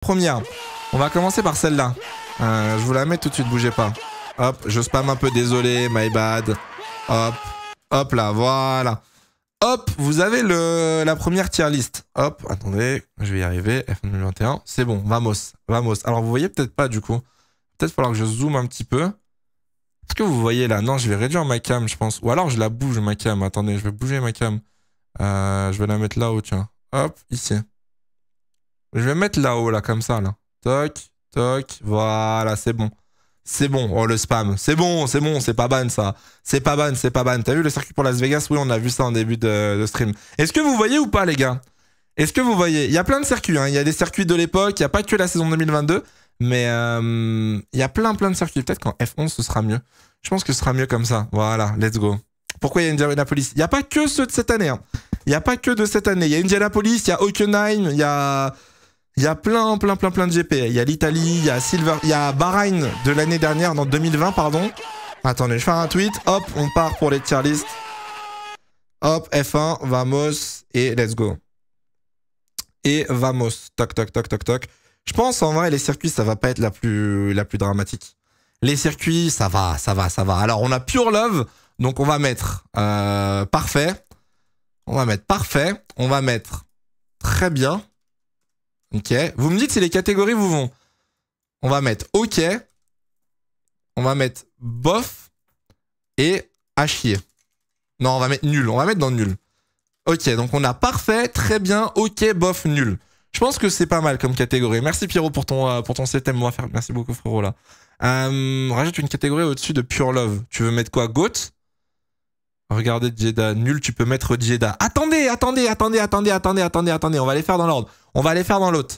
Première. On va commencer par celle-là. Je vous la mets tout de suite, bougez pas. Hop, je spam un peu, désolé, my bad. Hop, hop là, voilà. Hop, vous avez la première tier list. Hop, attendez, je vais y arriver. F1 2021, c'est bon, vamos, vamos. Alors, vous voyez peut-être pas du coup. Peut-être falloir que je zoome un petit peu. Est-ce que vous voyez là? Non, je vais réduire ma cam, je pense. Ou alors, je la bouge, ma cam. Attendez, je vais bouger ma cam. Je vais la mettre là-haut, tiens. Hop, ici. Je vais mettre là-haut, là, comme ça, là. Toc, toc, voilà, c'est bon. C'est bon, oh le spam, c'est bon, c'est pas ban ça. C'est pas ban, c'est pas ban. T'as vu le circuit pour Las Vegas? Oui, on a vu ça en début de stream. Est-ce que vous voyez ou pas les gars? Est-ce que vous voyez? Il y a plein de circuits, hein. Il y a des circuits de l'époque, il n'y a pas que la saison 2022, mais il y a plein de circuits. Peut-être qu'en F11 ce sera mieux. Je pense que ce sera mieux comme ça. Voilà, let's go. Pourquoi il y a Indianapolis? Il n'y a pas que ceux de cette année. Hein. Il n'y a pas que de cette année. Il y a Indianapolis, il y a Hockenheim, il y a plein de GP. Il y a l'Italie, il y a il y a Bahreïn de l'année dernière, dans 2020, pardon. Attendez, je fais un tweet. Hop, on part pour les tier list. Hop, F1, vamos, et let's go. Et vamos. Toc, toc, toc, toc, toc. Je pense, en vrai, les circuits, ça va pas être la plus dramatique. Les circuits, ça va. Alors, on a Pure Love, donc on va mettre parfait. On va mettre parfait. On va mettre très bien. Ok. Vous me dites si les catégories vous vont. On va mettre ok. On va mettre bof. Et à chier. Non, on va mettre nul. On va mettre dans nul. Ok, donc on a parfait, très bien, ok, bof, nul. Je pense que c'est pas mal comme catégorie. Merci Pierrot pour ton CTM. On va faire. Merci beaucoup frérot là. Rajoute une catégorie au-dessus de Pure Love. Tu veux mettre quoi? GOAT? Regardez Jeddah. Nul, tu peux mettre Jeddah. Attendez. On va les faire dans l'ordre. On va les faire dans l'autre.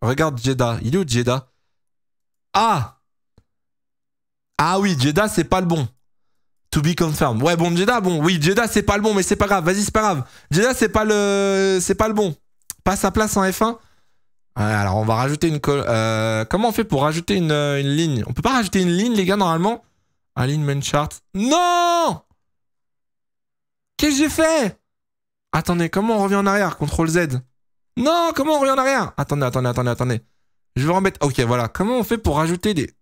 Regarde Jeddah. Il est où Jeddah? Ah oui, Jeddah, c'est pas le bon. To be confirmed. Ouais, bon, Jeddah, bon. Oui, Jeddah, c'est pas le bon, mais c'est pas grave. Vas-y, c'est pas grave. Jeddah, c'est pas le bon. Pas sa place en F1. Ouais, alors, on va rajouter une colle. Comment on fait pour rajouter une ligne? On peut pas rajouter une ligne, les gars, normalement? Alignment chart. Non! Qu'est-ce que j'ai fait? Attendez, comment on revient en arrière? CTRL Z. Non, comment on revient en arrière? Attendez. Je vais remettre. Ok, voilà. Comment on fait pour rajouter des...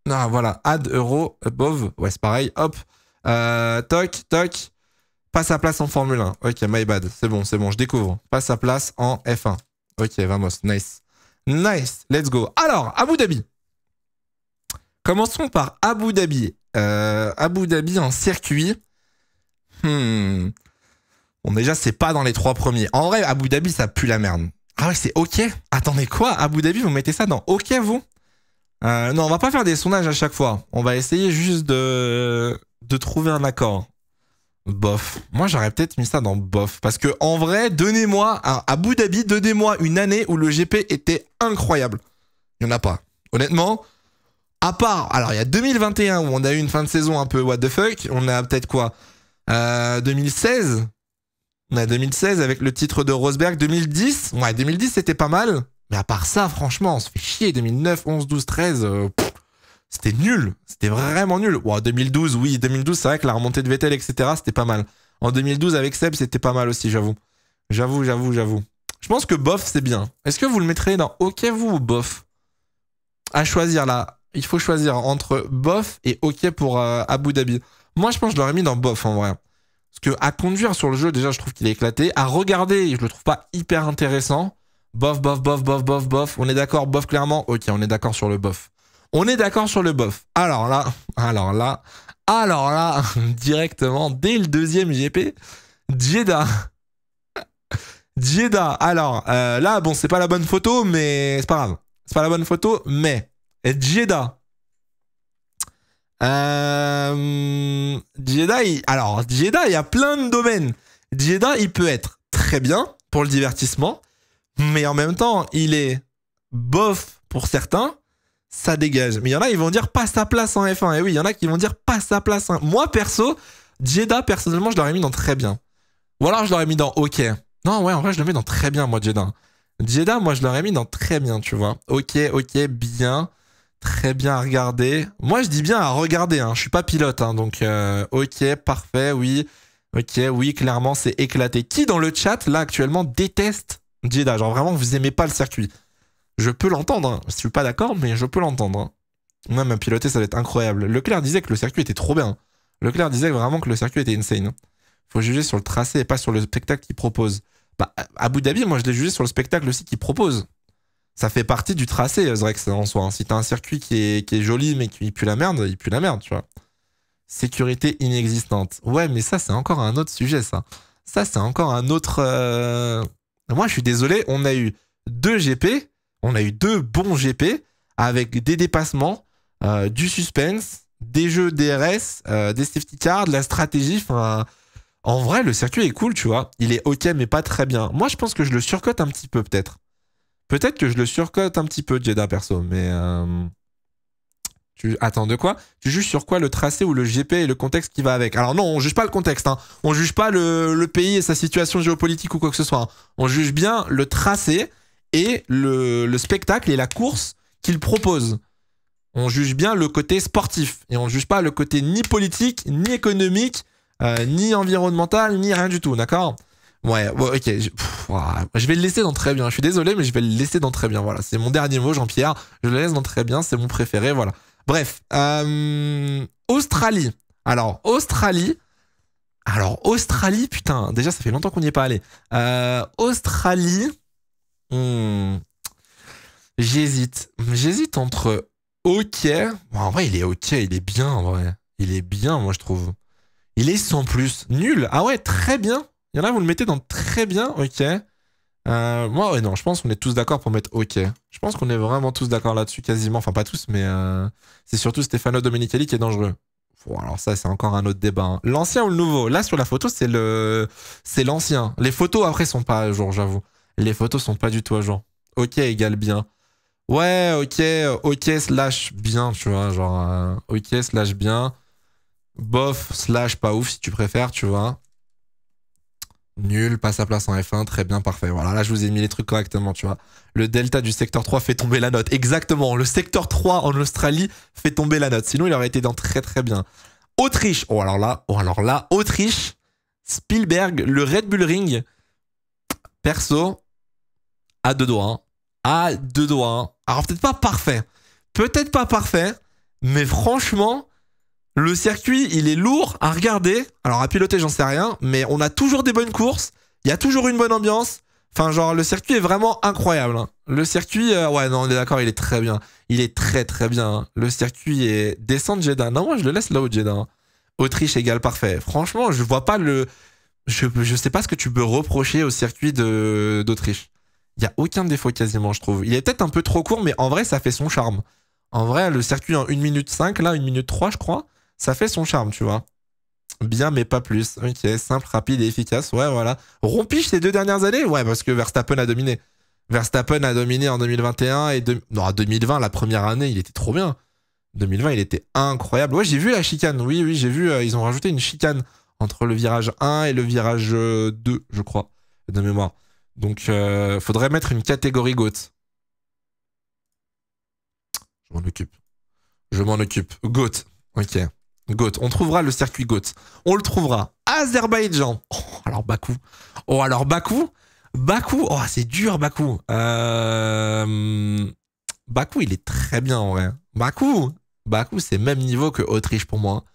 Non, voilà. Add euro above. Ouais, c'est pareil. Hop. Toc. Pas sa place en Formule 1. Ok, my bad. C'est bon. Je découvre. Pas sa place en F1. Ok, vamos. Nice. Let's go. Alors, Abu Dhabi. Commençons par Abu Dhabi. Abu Dhabi en circuit. Bon, déjà, c'est pas dans les 3 premiers. En vrai, Abu Dhabi, ça pue la merde. Ah ouais, c'est OK. Attendez, quoi? Abu Dhabi, vous mettez ça dans OK, vous? Non, on va pas faire des sondages à chaque fois. On va essayer juste de trouver un accord. Bof. Moi, j'aurais peut-être mis ça dans bof. Parce que, en vrai, donnez-moi, à Abu Dhabi, donnez-moi une année où le GP était incroyable. Il n'y en a pas. Honnêtement, à part... Alors, il y a 2021 où on a eu une fin de saison un peu what the fuck. On a peut-être quoi? 2016. On a 2016 avec le titre de Rosberg. 2010. Ouais, 2010, c'était pas mal. Mais à part ça, franchement, on se fait chier. 2009, 11, 12, 13... c'était nul. C'était vraiment nul. Wow, 2012, oui. 2012, c'est vrai que la remontée de Vettel, etc., c'était pas mal. En 2012, avec Seb, c'était pas mal aussi, j'avoue. J'avoue. Je pense que bof, c'est bien. Est-ce que vous le mettrez dans OK, vous, ou bof? À choisir, là. Il faut choisir entre bof et OK pour Abu Dhabi. Moi, je pense que je l'aurais mis dans bof, en vrai. Parce que à conduire sur le jeu, déjà, je trouve qu'il est éclaté. À regarder, je le trouve pas hyper intéressant. Bof. On est d'accord, bof, clairement? OK, on est d'accord sur le bof. On est d'accord sur le bof. Alors là, directement, dès le deuxième GP, Jeddah. Alors, là, bon, c'est pas la bonne photo, mais c'est pas grave. C'est pas la bonne photo, mais Jeddah. Jeddah, il y a plein de domaines. Jeddah, il peut être très bien pour le divertissement, mais en même temps, il est bof pour certains. Ça dégage. Mais il y en a, ils vont dire pas sa place en F1. Et oui, il y en a qui vont dire pas sa place en... Moi, perso, Jeddah, personnellement, je l'aurais mis dans très bien. Ou alors, je l'aurais mis dans OK. Non, ouais, en vrai, je le mets dans très bien, moi, Jeddah. Jeddah, moi, je l'aurais mis dans très bien, tu vois. OK, bien. Très bien à regarder. Moi, je dis bien à regarder, hein. Je suis pas pilote, hein. Donc, OK, parfait, oui. OK, oui, clairement, c'est éclaté. Qui, dans le chat, là, actuellement, déteste Jeddah? Genre, vraiment, vous aimez pas le circuit? Je peux l'entendre. Hein. Je suis pas d'accord, mais je peux l'entendre. Hein. Même à piloter, ça va être incroyable. Leclerc disait que le circuit était trop bien. Leclerc disait vraiment que le circuit était insane. Faut juger sur le tracé et pas sur le spectacle qu'il propose. Bah, Abu Dhabi, moi, je l'ai jugé sur le spectacle aussi qu'il propose. Ça fait partie du tracé, Zrex, en soi. Hein. Si t'as un circuit qui est joli, mais qui pue la merde, il pue la merde, tu vois. Sécurité inexistante. Ouais, mais ça, c'est encore un autre sujet, ça. Ça, c'est encore un autre... Moi, je suis désolé, on a eu 2 GP, on a eu 2 bons GP, avec des dépassements, du suspense, des jeux DRS, des safety cars, de la stratégie, enfin... En vrai, le circuit est cool, tu vois. Il est ok, mais pas très bien. Moi, je pense que je le surcote un petit peu, peut-être. Peut-être que je le surcote un petit peu, Jeddah, perso, mais... Attends, de quoi? Tu juges sur quoi? Le tracé ou le GP et le contexte qui va avec? Alors non, on juge pas le contexte, hein. On juge pas le pays et sa situation géopolitique ou quoi que ce soit. Hein. On juge bien le tracé et le spectacle et la course qu'il propose. On juge bien le côté sportif. Et on juge pas le côté ni politique, ni économique, ni environnemental, ni rien du tout, d'accord? Ouais, ok. Je vais le laisser dans très bien. Je suis désolé, mais je vais le laisser dans très bien. Voilà, c'est mon dernier mot, Jean-Pierre. Je le laisse dans très bien, c'est mon préféré, voilà. Bref, Australie. Alors, Australie, putain, déjà, ça fait longtemps qu'on n'y est pas allé. Australie, j'hésite entre ok. Bon, en vrai, il est ok, il est bien, en vrai. Il est bien, moi, je trouve. Il est sans plus. Nul. Ah ouais, très bien. Il y en a, vous le mettez dans très bien, ok. Moi, ouais, non, je pense qu'on est tous d'accord pour mettre ok. Je pense qu'on est vraiment tous d'accord là-dessus, quasiment. Enfin, pas tous, mais c'est surtout Stefano Domenicali qui est dangereux. Bon, alors ça, c'est encore un autre débat. Hein. L'ancien ou le nouveau? Là, sur la photo, c'est l'ancien. Les photos, après, sont pas à jour, j'avoue. Les photos sont pas du tout à jour. Ok égale bien. Ouais, ok slash bien, tu vois. Genre, ok slash bien. Bof slash pas ouf, si tu préfères, tu vois. Nul, pas sa place en F1, très bien, parfait. Voilà, là je vous ai mis les trucs correctement, tu vois. Le delta du secteur 3 fait tomber la note. Exactement, le secteur 3 en Australie fait tomber la note. Sinon, il aurait été dans très très bien. Autriche, oh alors là, Autriche, Spielberg, le Red Bull Ring, perso, à 2 doigts. Hein. À 2 doigts. Hein. Alors peut-être pas parfait, mais franchement... Le circuit, il est lourd à regarder. Alors à piloter, j'en sais rien, mais on a toujours des bonnes courses. Il y a toujours une bonne ambiance. Enfin, genre, le circuit est vraiment incroyable. Hein. Le circuit, ouais, non, on est d'accord, il est très bien. Il est très très bien. Hein. Le circuit est descente Jeddah. Non, moi, je le laisse là-haut, Jeddah. Hein. Autriche égale parfait. Franchement, je vois pas le... Je sais pas ce que tu peux reprocher au circuit d'Autriche. Il y a aucun défaut quasiment, je trouve. Il est peut-être un peu trop court, mais en vrai, ça fait son charme. En vrai, le circuit en 1 minute 5, là, 1 minute 3, je crois. Ça fait son charme, tu vois. Bien, mais pas plus. Ok, simple, rapide et efficace. Ouais, voilà. Rompiche ces 2 dernières années? Ouais, parce que Verstappen a dominé. Verstappen a dominé en 2021 et... Non, en 2020, la première année, il était trop bien. 2020, il était incroyable. Ouais, j'ai vu la chicane. Oui, j'ai vu. Ils ont rajouté une chicane entre le virage 1 et le virage 2, je crois, de mémoire. Donc, faudrait mettre une catégorie GOAT. Je m'en occupe. GOAT. Ok. GOAT. On trouvera le circuit GOAT. On le trouvera. Azerbaïdjan. Oh, alors Bakou. Bakou. Oh, c'est dur, Bakou. Bakou, il est très bien, en vrai. Bakou, c'est même niveau que Autriche pour moi.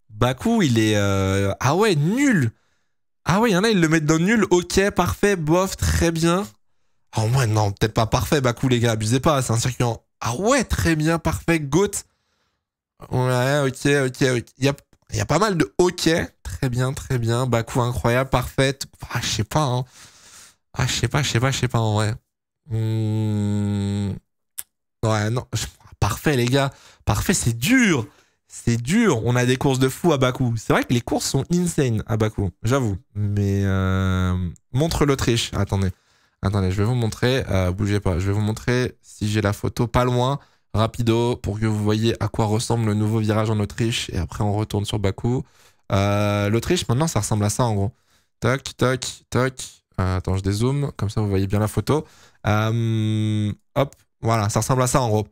Bakou, il est... Ah ouais, nul. Ah ouais, il y en a, ils le mettent dans nul. Ok, parfait, bof, très bien. Oh ouais, non, peut-être pas parfait, Bakou, les gars. Abusez pas, c'est un circuit en... Ah ouais, très bien, parfait, GOAT. Ouais, ok. Il y a pas mal de ok. Très bien. Bakou incroyable, parfait. Ah, je sais pas, hein. Ah, je sais pas, en vrai. Ouais, non. Parfait, les gars. Parfait, c'est dur. C'est dur. On a des courses de fou à Bakou. C'est vrai que les courses sont insane à Bakou, j'avoue. Mais montre l'Autriche. Attendez, je vais vous montrer. Bougez pas. Je vais vous montrer si j'ai la photo pas loin. Rapido, pour que vous voyez à quoi ressemble le nouveau virage en Autriche. Et après, on retourne sur Bakou. L'Autriche, maintenant, ça ressemble à ça, en gros. Toc. Attends, je dézoome. Comme ça, vous voyez bien la photo. Hop, voilà, ça ressemble à ça, en gros.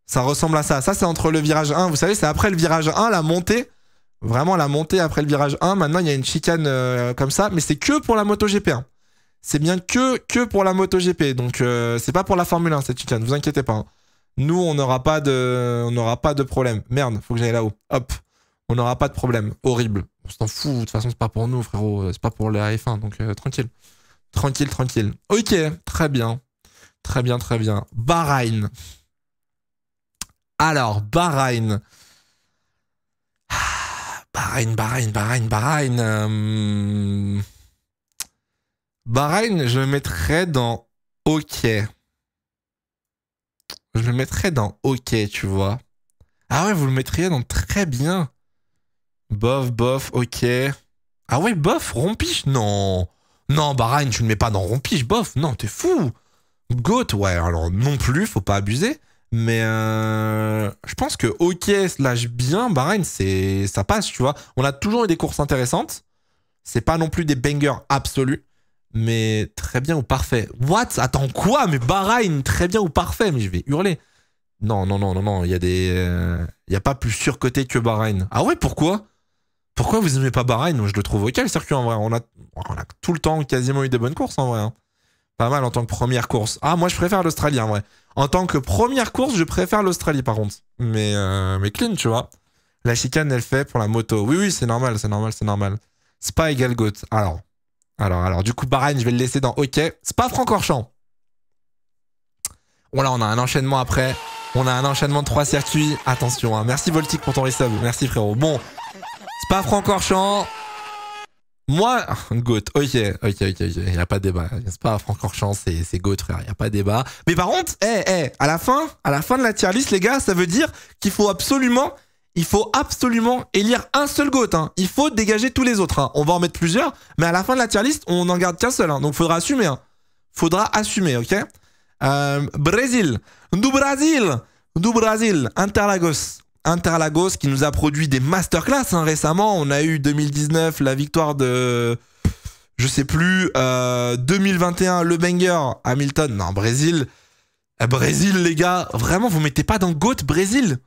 Ça ressemble à ça. Ça, c'est entre le virage 1. Vous savez, c'est après le virage 1, la montée. Vraiment, la montée après le virage 1. Maintenant, il y a une chicane comme ça. Mais c'est que pour la MotoGP. Hein. C'est bien que pour la MotoGP. Donc, c'est pas pour la Formule 1, cette chicane. Vous inquiétez pas. Hein. Nous, on n'aura pas de problème. Merde, faut que j'aille là-haut. Hop. On n'aura pas de problème. Horrible. On s'en fout. De toute façon, c'est pas pour nous, frérot. C'est pas pour la F1. Donc, tranquille. Tranquille, tranquille. Ok, très bien. Très bien, très bien. Bahreïn. Alors, Bahreïn. Bahreïn. Bahreïn, je le mettrais dans OK. Je le mettrais dans OK, tu vois. Ah ouais, vous le mettriez dans très bien. Bof, OK. Ah ouais, bof, rompiche? Non. Non, Bahreïn, tu le mets pas dans rompiche, bof. Non, t'es fou. Goat, ouais, alors non plus, faut pas abuser. Mais je pense que OK / bien, Bahreïn, ça passe, tu vois. On a toujours eu des courses intéressantes. C'est pas non plus des bangers absolus. Mais très bien ou parfait. What? Attends, quoi? Mais Bahreïn, très bien ou parfait? Mais je vais hurler. Non. Il y a il y a pas plus surcoté que Bahreïn. Ah ouais, pourquoi? Pourquoi vous aimez pas Bahreïn? Je le trouve OK, le circuit, en vrai. On a tout le temps quasiment eu des bonnes courses, en vrai. Hein. Pas mal en tant que première course. Ah, moi, je préfère l'Australie, en vrai. En tant que première course, je préfère l'Australie, par contre. Mais clean, tu vois. La chicane, elle fait pour la moto. Oui, c'est normal. Spa égale GOAT. Alors, du coup, Bahreïn, je vais le laisser dans OK. Spa-Francorchamps. Voilà, on a un enchaînement après. On a un enchaînement de 3 circuits. Attention, hein. Merci Voltic pour ton resub. Merci frérot. Bon, Spa-Francorchamps. Moi, GOAT. OK. Il n'y a pas de débat. Spa-Francorchamps, c'est GOAT, frère. Il n'y a pas de débat. Mais par contre, à la fin de la tier list, les gars, ça veut dire qu'il faut absolument élire un seul GOAT. Hein. Il faut dégager tous les autres. Hein. On va en mettre plusieurs, mais à la fin de la tier list, on n'en garde qu'un seul. Hein. Donc, faudra assumer. Hein. Faudra assumer, ok? Brésil. Du Brasil. Interlagos qui nous a produit des masterclass hein, récemment. On a eu 2019 la victoire de... Je sais plus. 2021, le banger. Hamilton. Non, Brésil. Brésil, les gars. Vraiment, vous mettez pas dans GOAT, Brésil?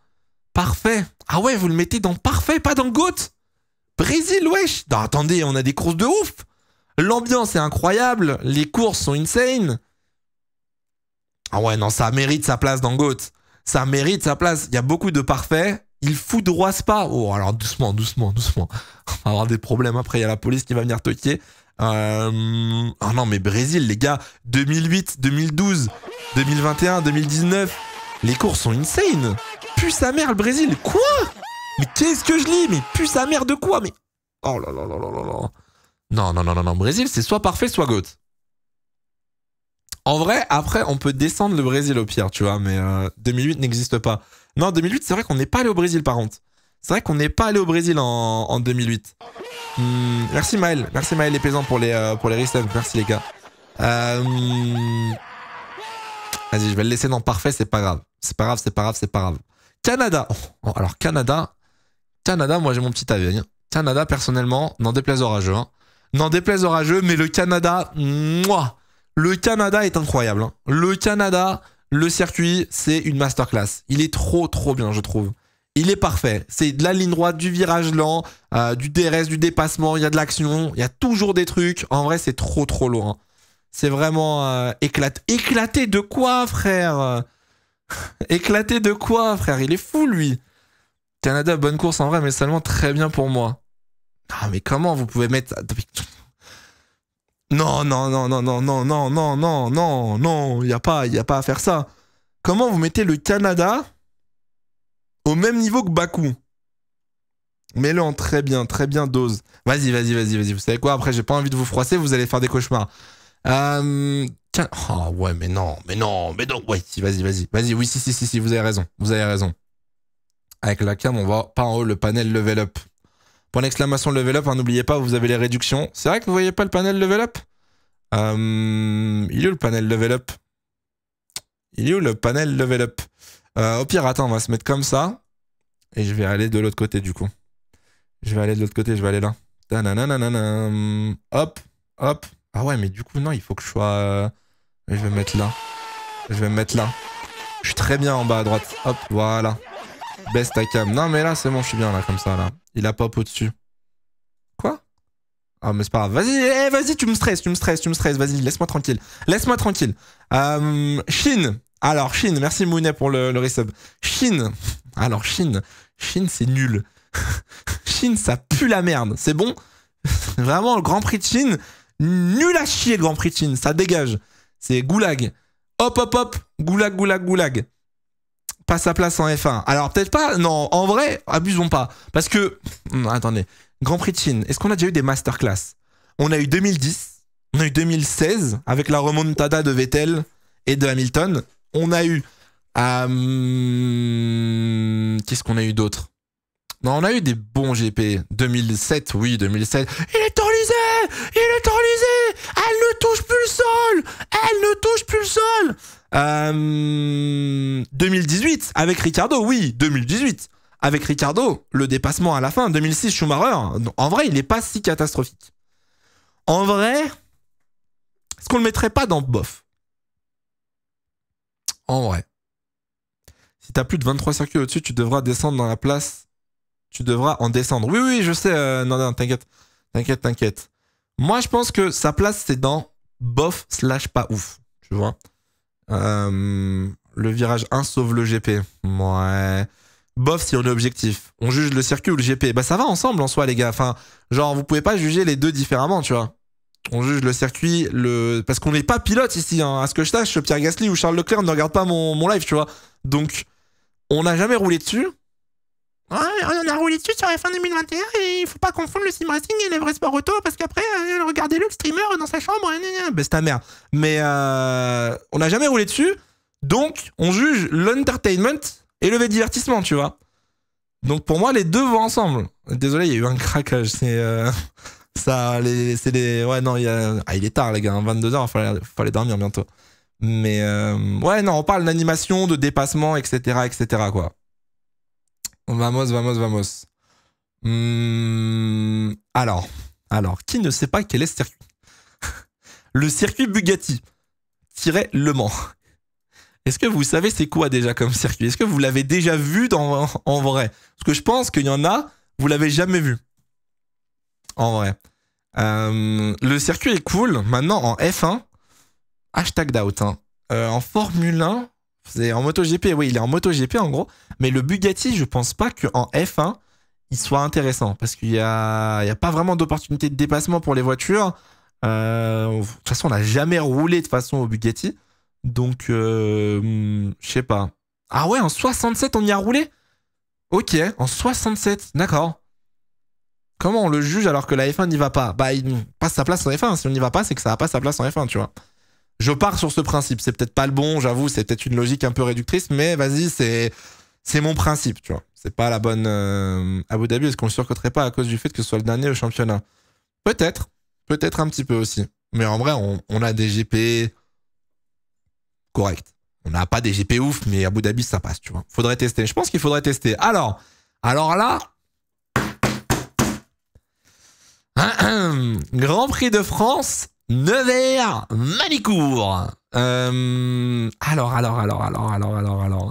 Parfait. Ah ouais, vous le mettez dans parfait, pas dans GOAT. Brésil, wesh. Non, attendez, on a des courses de ouf. L'ambiance est incroyable. Les courses sont insane. Ah ouais, non, ça mérite sa place dans GOAT. Ça mérite sa place. Il y a beaucoup de parfaits. Il foudroie pas. Oh, alors doucement. On va avoir des problèmes après. Il y a la police qui va venir toquer. Ah non, mais Brésil, les gars. 2008, 2012, 2021, 2019. Les courses sont insane. Pue sa mère, le Brésil. Quoi? Mais qu'est-ce que je lis? Mais pue sa mère de quoi? Mais... Oh là là là là là là. Non. Brésil, c'est soit parfait, soit GOAT. En vrai, après, on peut descendre le Brésil au pire, tu vois, mais 2008 n'existe pas. Non, 2008, c'est vrai qu'on n'est pas allé au Brésil, par contre. C'est vrai qu'on n'est pas allé au Brésil en 2008. Merci Maël les paysans pour les resubs. Merci les gars. Vas-y, je vais le laisser dans parfait, c'est pas grave. C'est pas grave. Canada. Oh, alors Canada, moi j'ai mon petit avis. Hein. Canada, personnellement, n'en déplaise orageux. Hein. N'en déplaise orageux, mais le Canada, mouah, le Canada est incroyable. Hein. Le Canada, le circuit, c'est une masterclass. Il est trop bien, je trouve. Il est parfait. C'est de la ligne droite, du virage lent, du DRS, du dépassement, il y a de l'action, il y a toujours des trucs. En vrai, c'est trop lourd. Hein. C'est vraiment éclaté de quoi, frère? Éclaté de quoi, frère? Il est fou, lui. Canada, bonne course en vrai, mais seulement très bien pour moi. Ah, mais comment vous pouvez mettre... Non, il n'y a pas à faire ça. Comment vous mettez le Canada au même niveau que Bakou? Mets-le en très bien dose. Vas-y. Vous savez quoi? Après, j'ai pas envie de vous froisser, vous allez faire des cauchemars. Oh ouais, mais non. Ouais, si, vas-y, oui, si, vous avez raison. Avec la cam, on va pas en haut le panel level up. Point d'exclamation level up, hein, n'oubliez pas, vous avez les réductions. C'est vrai que vous voyez pas le panel level up? Il est où le panel level up? Au pire, attends, on va se mettre comme ça. Et je vais aller de l'autre côté, du coup. Je vais aller là. Hop. Ah ouais, mais du coup, non, il faut que je sois... Je vais me mettre là. Je suis très bien en bas à droite. Hop, voilà. Baisse ta cam. Non, mais là, c'est bon, je suis bien là, comme ça, là. Il a pop au-dessus. Quoi? Ah, mais c'est pas grave. Vas-y, vas-y, tu me stresses. Vas-y, laisse-moi tranquille. Chine. Alors, Chine, merci Mounet pour le resub. Chine. Alors, Chine, c'est nul. Chine, ça pue la merde. C'est bon? Vraiment, le Grand Prix de Chine, nul à chier le Grand Prix de Chine. Ça dégage. C'est goulag. Hop. Goulag. Pas sa place en F1. Alors, peut-être pas. Non, en vrai, abusons pas. Parce que... attendez. Grand Prix de Chine, est-ce qu'on a déjà eu des masterclass? On a eu 2010, on a eu 2016 avec la remontada de Vettel et de Hamilton. On a eu... qu'est-ce qu'on a eu d'autre? Non, on a eu des bons GP. 2007, oui, 2007. Il est enlisé. Elle ne touche plus le sol. 2018 avec Ricardo, oui, 2018. Avec Ricardo, le dépassement à la fin, 2006 Schumacher, en vrai, il n'est pas si catastrophique. En vrai, est-ce qu'on le mettrait pas dans bof? En vrai. Si t'as plus de 23 circuits au-dessus, tu devras descendre dans la place. Tu devras en descendre. Oui, je sais. Non, t'inquiète. Moi, je pense que sa place, c'est dans bof / pas ouf. Tu vois. Le virage 1 sauve le GP. Ouais. Bof si on est objectif. On juge le circuit ou le GP. Bah ça va ensemble en soi les gars. Enfin, genre vous pouvez pas juger les deux différemment, tu vois. On juge le circuit, parce qu'on n'est pas pilote ici. Hein. À ce que je sache, Pierre Gasly ou Charles Leclerc ne regardent pas mon live, tu vois. Donc, on n'a jamais roulé dessus. Ouais, on a roulé dessus sur F1 2021 et il faut pas confondre le sim racing et les vrais sports auto parce qu'après, regardez-le, le streamer dans sa chambre. Bah c'est ta mère. Mais on n'a jamais roulé dessus. Donc, on juge l'entertainment et le divertissement, tu vois. Donc pour moi, les deux vont ensemble. Désolé, il y a eu un craquage. C'est ouais, non, il est tard, les gars. 22h, il faut aller dormir bientôt. Mais ouais, non, on parle d'animation, de dépassement, etc., quoi. Vamos. Alors, qui ne sait pas quel est ce circuit? Le circuit Bugatti-Le Mans. Est-ce que vous savez c'est quoi déjà comme circuit? Est-ce que vous l'avez déjà vu en vrai? Parce que je pense qu'il y en a, vous l'avez jamais vu. En vrai. Le circuit est cool. Maintenant, en F1, #doubt. Hein. En Formule 1, c'est en MotoGP. Oui, il est en MotoGP en gros. Mais le Bugatti, je pense pas qu'en F1, il soit intéressant. Parce qu'il y a pas vraiment d'opportunité de dépassement pour les voitures. De toute façon, on n'a jamais roulé de façon au Bugatti. Donc, je sais pas. Ah ouais, en 67, on y a roulé? Ok, en 67, d'accord. Comment on le juge alors que la F1 n'y va pas? Bah, il passe sa place en F1. Si on n'y va pas, c'est que ça n'a pas sa place en F1, tu vois. Je pars sur ce principe. C'est peut-être pas le bon, j'avoue, c'est peut-être une logique un peu réductrice, mais vas-y, c'est mon principe, tu vois. C'est pas la bonne Abu Dhabi. Est-ce qu'on le surcoterait pas à cause du fait que ce soit le dernier au championnat? Peut-être un petit peu aussi. Mais en vrai, on a des GP corrects. On n'a pas des GP ouf, mais Abu Dhabi, ça passe, tu vois. Faudrait tester. Je pense qu'il faudrait tester. Alors là, Grand Prix de France, Nevers-Manicourt. Alors.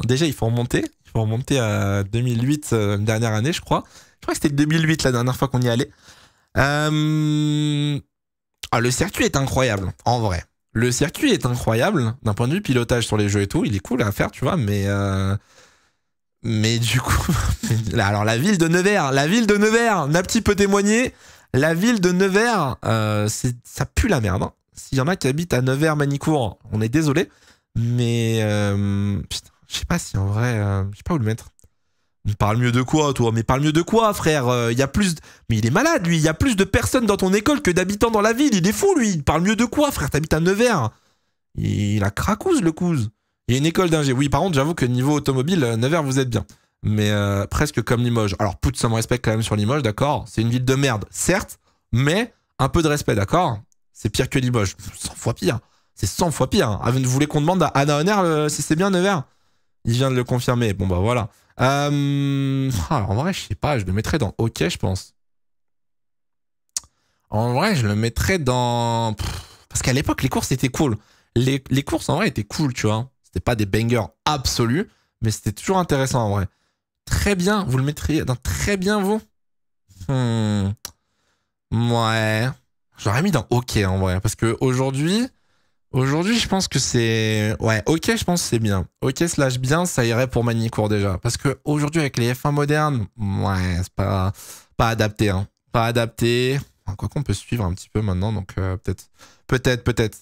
Déjà, il faut remonter. Il faut remonter à 2008, dernière année, je crois. Je crois que c'était 2008 la dernière fois qu'on y allait. Le circuit est incroyable, en vrai. Le circuit est incroyable d'un point de vue pilotage sur les jeux et tout. Il est cool à faire, tu vois, mais du coup, alors la ville de Nevers, Napti peut témoigner. La ville de Nevers, ça pue la merde. Hein. S'il y en a qui habitent à Nevers-Manicourt, on est désolé. Mais putain, je sais pas si en vrai, je sais pas où le mettre. Parle mieux de quoi, toi? Mais parle mieux de quoi, frère? Il y a plus. Mais il est malade, lui. Il y a plus de personnes dans ton école que d'habitants dans la ville. Il est fou, lui. Parle mieux de quoi, frère? T'habites à Nevers. Il a cracouze, le couze. Il y a une école d'ingé. Oui, par contre, j'avoue que niveau automobile, Nevers, vous êtes bien. Mais presque comme Limoges. Alors, put some respect quand même sur Limoges, d'accord? C'est une ville de merde, certes, mais un peu de respect, d'accord? C'est pire que Limoges. 100 fois pire. C'est 100 fois pire. Ah, vous voulez qu'on demande à Anna Honner si c'est bien Nevers? Il vient de le confirmer. Bon, bah voilà. En vrai, je sais pas. Je le mettrais dans OK, je pense. En vrai, je le mettrais dans... Parce qu'à l'époque, les courses étaient cool. Les courses, en vrai, étaient cool, tu vois. C'était pas des bangers absolus, mais c'était toujours intéressant, en vrai. Très bien. Vous le mettriez dans très bien, vous? Ouais. J'aurais mis dans OK en vrai. Parce que aujourd'hui, je pense que c'est. Ouais, OK, je pense que c'est bien. OK slash bien, ça irait pour Magny-Cours déjà. Parce que aujourd'hui, avec les F1 modernes, ouais, c'est pas adapté. Hein. Pas adapté. Quoi qu'on peut suivre un petit peu maintenant, donc peut-être.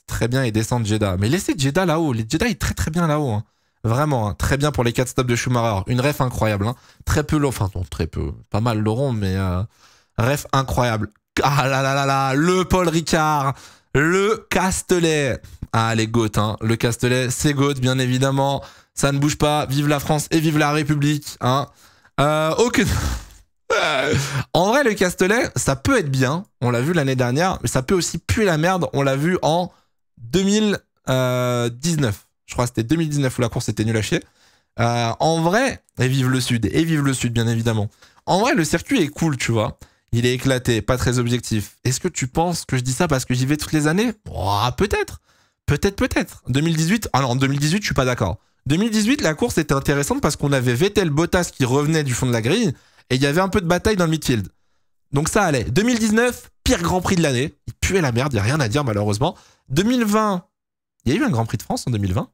Très bien, et descendre Jeddah. Mais laissez Jeddah là-haut. Les Jeddah est très très bien là-haut. Hein. Vraiment, hein. Très bien pour les 4 stops de Schumacher. Une ref incroyable. Hein. Très peu, enfin non, très peu. Pas mal Laurent, mais ref incroyable. Ah là là là là, le Paul Ricard, le Castellet. Ah les GOAT, hein. Le Castellet, c'est GOAT, bien évidemment. Ça ne bouge pas. Vive la France et vive la République. Hein. Aucune... En vrai, le Castellet, ça peut être bien. On l'a vu l'année dernière, mais ça peut aussi puer la merde. On l'a vu en 2019. Je crois que c'était 2019 où la course était nulle à chier. En vrai, et vive le Sud, bien évidemment. En vrai, le circuit est cool, tu vois. Il est éclaté, pas très objectif. Est-ce que tu penses que je dis ça parce que j'y vais toutes les années? Oh, peut-être. Peut-être. 2018, ah non, en 2018, je suis pas d'accord. 2018, la course était intéressante parce qu'on avait Vettel Bottas qui revenait du fond de la grille et il y avait un peu de bataille dans le midfield. Donc ça allait. 2019, pire Grand Prix de l'année. Il puait la merde, il n'y a rien à dire malheureusement. 2020, il y a eu un Grand Prix de France en 2020.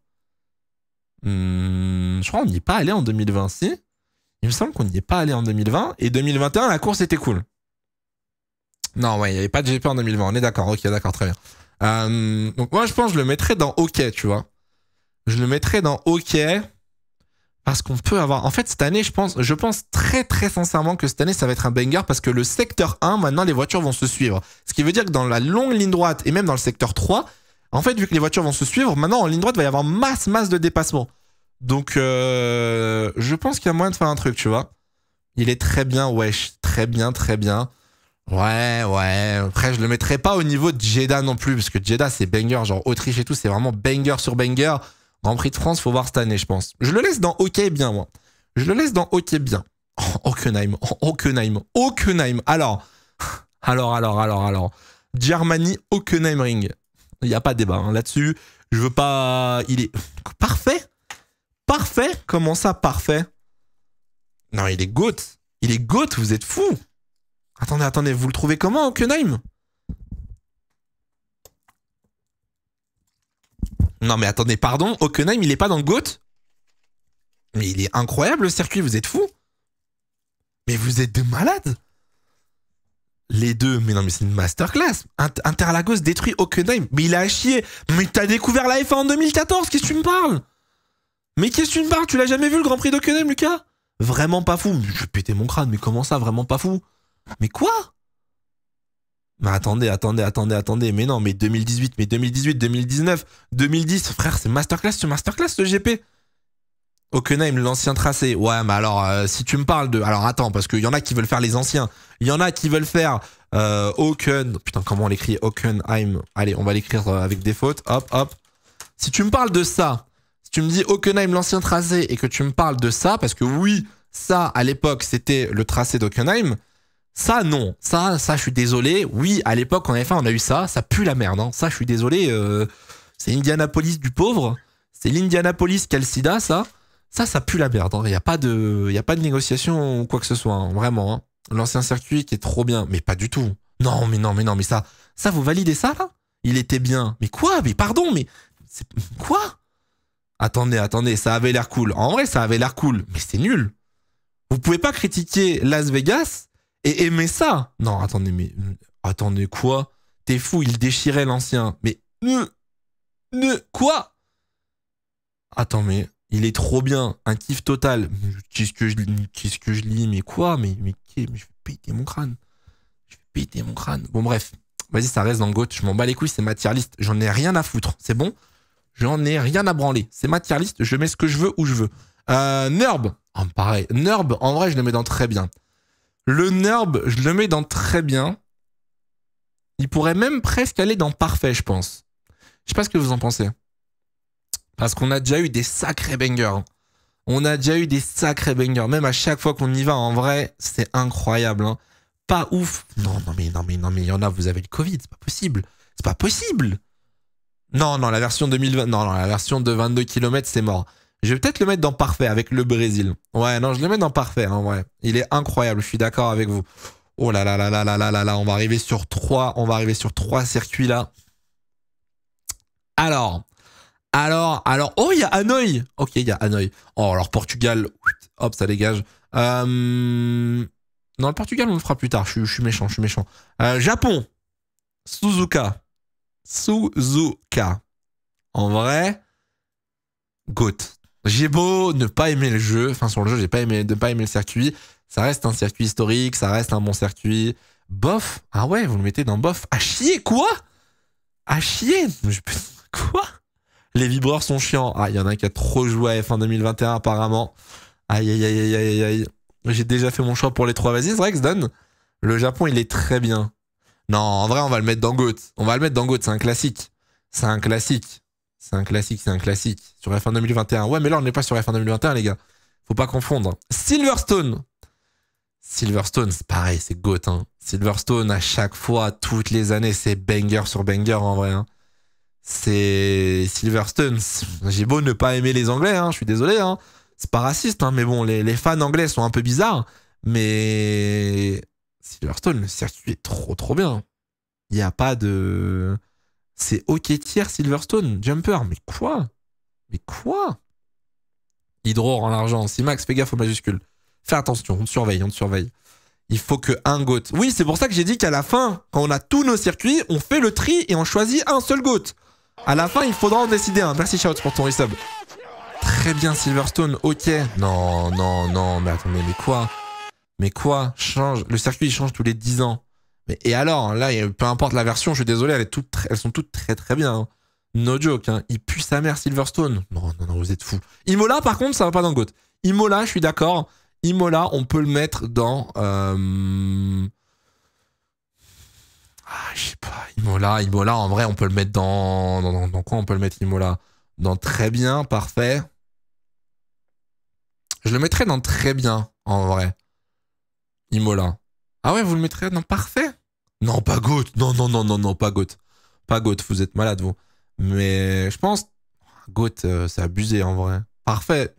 Je crois qu'on n'y est pas allé en 2020, si. Il me semble qu'on n'y est pas allé en 2020. Et 2021, la course était cool. Non, ouais, il n'y avait pas de GP en 2020. On est d'accord, ok, d'accord, très bien. Donc moi, je pense que je le mettrais dans OK, tu vois. Je le mettrais dans OK parce qu'on peut avoir... En fait, cette année, je pense très, très sincèrement que cette année, ça va être un banger parce que le secteur 1, maintenant, les voitures vont se suivre. Ce qui veut dire que dans la longue ligne droite et même dans le secteur 3, en fait, vu que les voitures vont se suivre, maintenant, en ligne droite, il va y avoir masse de dépassement. Donc, je pense qu'il y a moyen de faire un truc, tu vois. Il est très bien, wesh. Très bien. Ouais. Après, je le mettrai pas au niveau de Jeddah non plus, parce que Jeddah, c'est banger. Genre, Autriche et tout, c'est vraiment banger sur banger. Grand Prix de France, faut voir cette année, je pense. Je le laisse dans OK bien, moi. Je le laisse dans OK bien. Hockenheim. Alors. Germany, Hockenheim Ring. Il n'y a pas de débat hein, là-dessus. Je veux pas... Il est... Parfait. Comment ça, parfait? Non, il est GOAT. Vous êtes fous. Attendez, vous le trouvez comment, Hockenheim? Non, mais attendez, pardon, Hockenheim, il est pas dans le GOAT? Mais il est incroyable, le circuit, vous êtes fous? Mais vous êtes des malades? Les deux, mais non, mais c'est une masterclass. Interlagos détruit Hockenheim. Mais il a à chier. Mais t'as découvert la F1 en 2014, qu'est-ce que tu me parles? Mais qu'est-ce que tu me parles? Tu l'as jamais vu, le Grand Prix d'Hockenheim, Lucas? Vraiment pas fou. Je vais péter mon crâne, mais comment ça, vraiment pas fou? Mais quoi? Mais attendez. Mais non, mais 2018, 2019, 2010, frère, c'est masterclass sur masterclass, ce GP. Hockenheim, l'ancien tracé. Ouais, mais alors, si tu me parles de... Alors, attends, parce qu'il y en a qui veulent faire les anciens. Il y en a qui veulent faire Putain, comment on l'écrit? Hockenheim. Allez, on va l'écrire avec des fautes. Hop. Si tu me parles de ça, si tu me dis Hockenheim, l'ancien tracé, et que tu me parles de ça, parce que oui, ça, à l'époque, c'était le tracé d'Hockenheim. Ça, non. Ça, je suis désolé. Oui, à l'époque, en F1, on a eu ça. Ça pue la merde. Hein. Ça, je suis désolé. C'est Indianapolis du pauvre. C'est l'Indianapolis Calcida, ça. Ça pue la merde. Il n'y a pas de négociation ou quoi que ce soit. Hein. Vraiment. Hein. L'ancien circuit qui est trop bien. Mais pas du tout. Non, mais ça, vous validez ça, là? Il était bien. Mais quoi? Mais pardon, mais... Quoi? Attendez. Ça avait l'air cool. En vrai, ça avait l'air cool. Mais c'est nul. Vous pouvez pas critiquer Las Vegas et aimer ça. Non, attendez, quoi? T'es fou, il déchirait l'ancien. Mais... Quoi? Attends, mais... Il est trop bien. Un kiff total. Qu'est-ce que je lis? Mais quoi? Mais je vais péter mon crâne. Bon, bref. Vas-y, ça reste dans le GOAT. Je m'en bats les couilles, c'est ma tier list. J'en ai rien à foutre. C'est bon? J'en ai rien à branler. C'est ma tier list. Je mets ce que je veux où je veux. Nurb. Oh, pareil. Nurb, en vrai, je le mets dans très bien. Le Nurb, je le mets dans très bien. Il pourrait même presque aller dans parfait, je pense. Je sais pas ce que vous en pensez. Parce qu'on a déjà eu des sacrés bangers. Même à chaque fois qu'on y va, en vrai, c'est incroyable. Hein. Pas ouf. Non, mais il y en a, vous avez le Covid. C'est pas possible. Non, la version 2020. Non, la version de 22 km, c'est mort. Je vais peut-être le mettre dans parfait avec le Brésil. Ouais, non, je le mets dans parfait. Hein, ouais. Il est incroyable, je suis d'accord avec vous. Oh là là là là là là là là, on va arriver sur 3 circuits là. Alors, oh, il y a Hanoï. Ok, il y a Hanoï. Oh, alors Portugal, hop, ça dégage. Non, le Portugal, on le fera plus tard. Je suis méchant, Japon, Suzuka. En vrai, GOAT. J'ai beau ne pas aimer le jeu, enfin sur le jeu, j'ai pas aimé, ne pas aimer le circuit. Ça reste un circuit historique, ça reste un bon circuit. Bof. Ah ouais, vous le mettez dans bof. À chier, quoi? À chier? Quoi? Les vibreurs sont chiants. Ah, il y en a un qui a trop joué à F1 2021 apparemment. Aïe, aïe, aïe, aïe, aïe, aïe. J'ai déjà fait mon choix pour les 3. Vas-y, Rex, donne. Le Japon, il est très bien. Non, en vrai, on va le mettre dans GOAT. C'est un classique. C'est un classique. Sur F1 2021. Ouais, mais là, on n'est pas sur F1 2021, les gars. Faut pas confondre. Silverstone, c'est pareil, c'est GOAT. Hein. Silverstone, à chaque fois, toutes les années, c'est banger sur banger, en vrai. Hein. C'est Silverstone. J'ai beau ne pas aimer les Anglais, hein, je suis désolé. Hein. C'est pas raciste, hein, mais bon, les fans anglais sont un peu bizarres. Mais Silverstone, le circuit est trop bien. Il n'y a pas de... C'est OK tier Silverstone, jumper. Mais quoi? Hydro en l'argent. Simax, fais gaffe aux majuscules. Fais attention, on te surveille. Il faut que un GOAT. Oui, c'est pour ça que j'ai dit qu'à la fin, quand on a tous nos circuits, on fait le tri et on choisit un seul GOAT. À la fin, il faudra en décider un. Merci Shouts pour ton resub. Très bien Silverstone, ok. Non, mais attendez, mais quoi? Change. Le circuit, il change tous les 10 ans. Mais, et alors, là, peu importe la version, je suis désolé, elles sont toutes très bien. Hein. No joke, hein. Il pue sa mère Silverstone. Non, vous êtes fous. Imola, par contre, ça va pas dans le GOAT. Imola, je suis d'accord. Imola, on peut le mettre dans... je sais pas. Imola, en vrai, on peut le mettre dans quoi on peut le mettre, Imola? Dans très bien, parfait. Je le mettrais dans très bien, en vrai. Imola. Ah ouais, vous le mettrez dans parfait? Non, pas GOAT. Non, pas GOAT. Pas GOAT, vous êtes malade, vous. Mais je pense... GOAT, c'est abusé, en vrai. Parfait?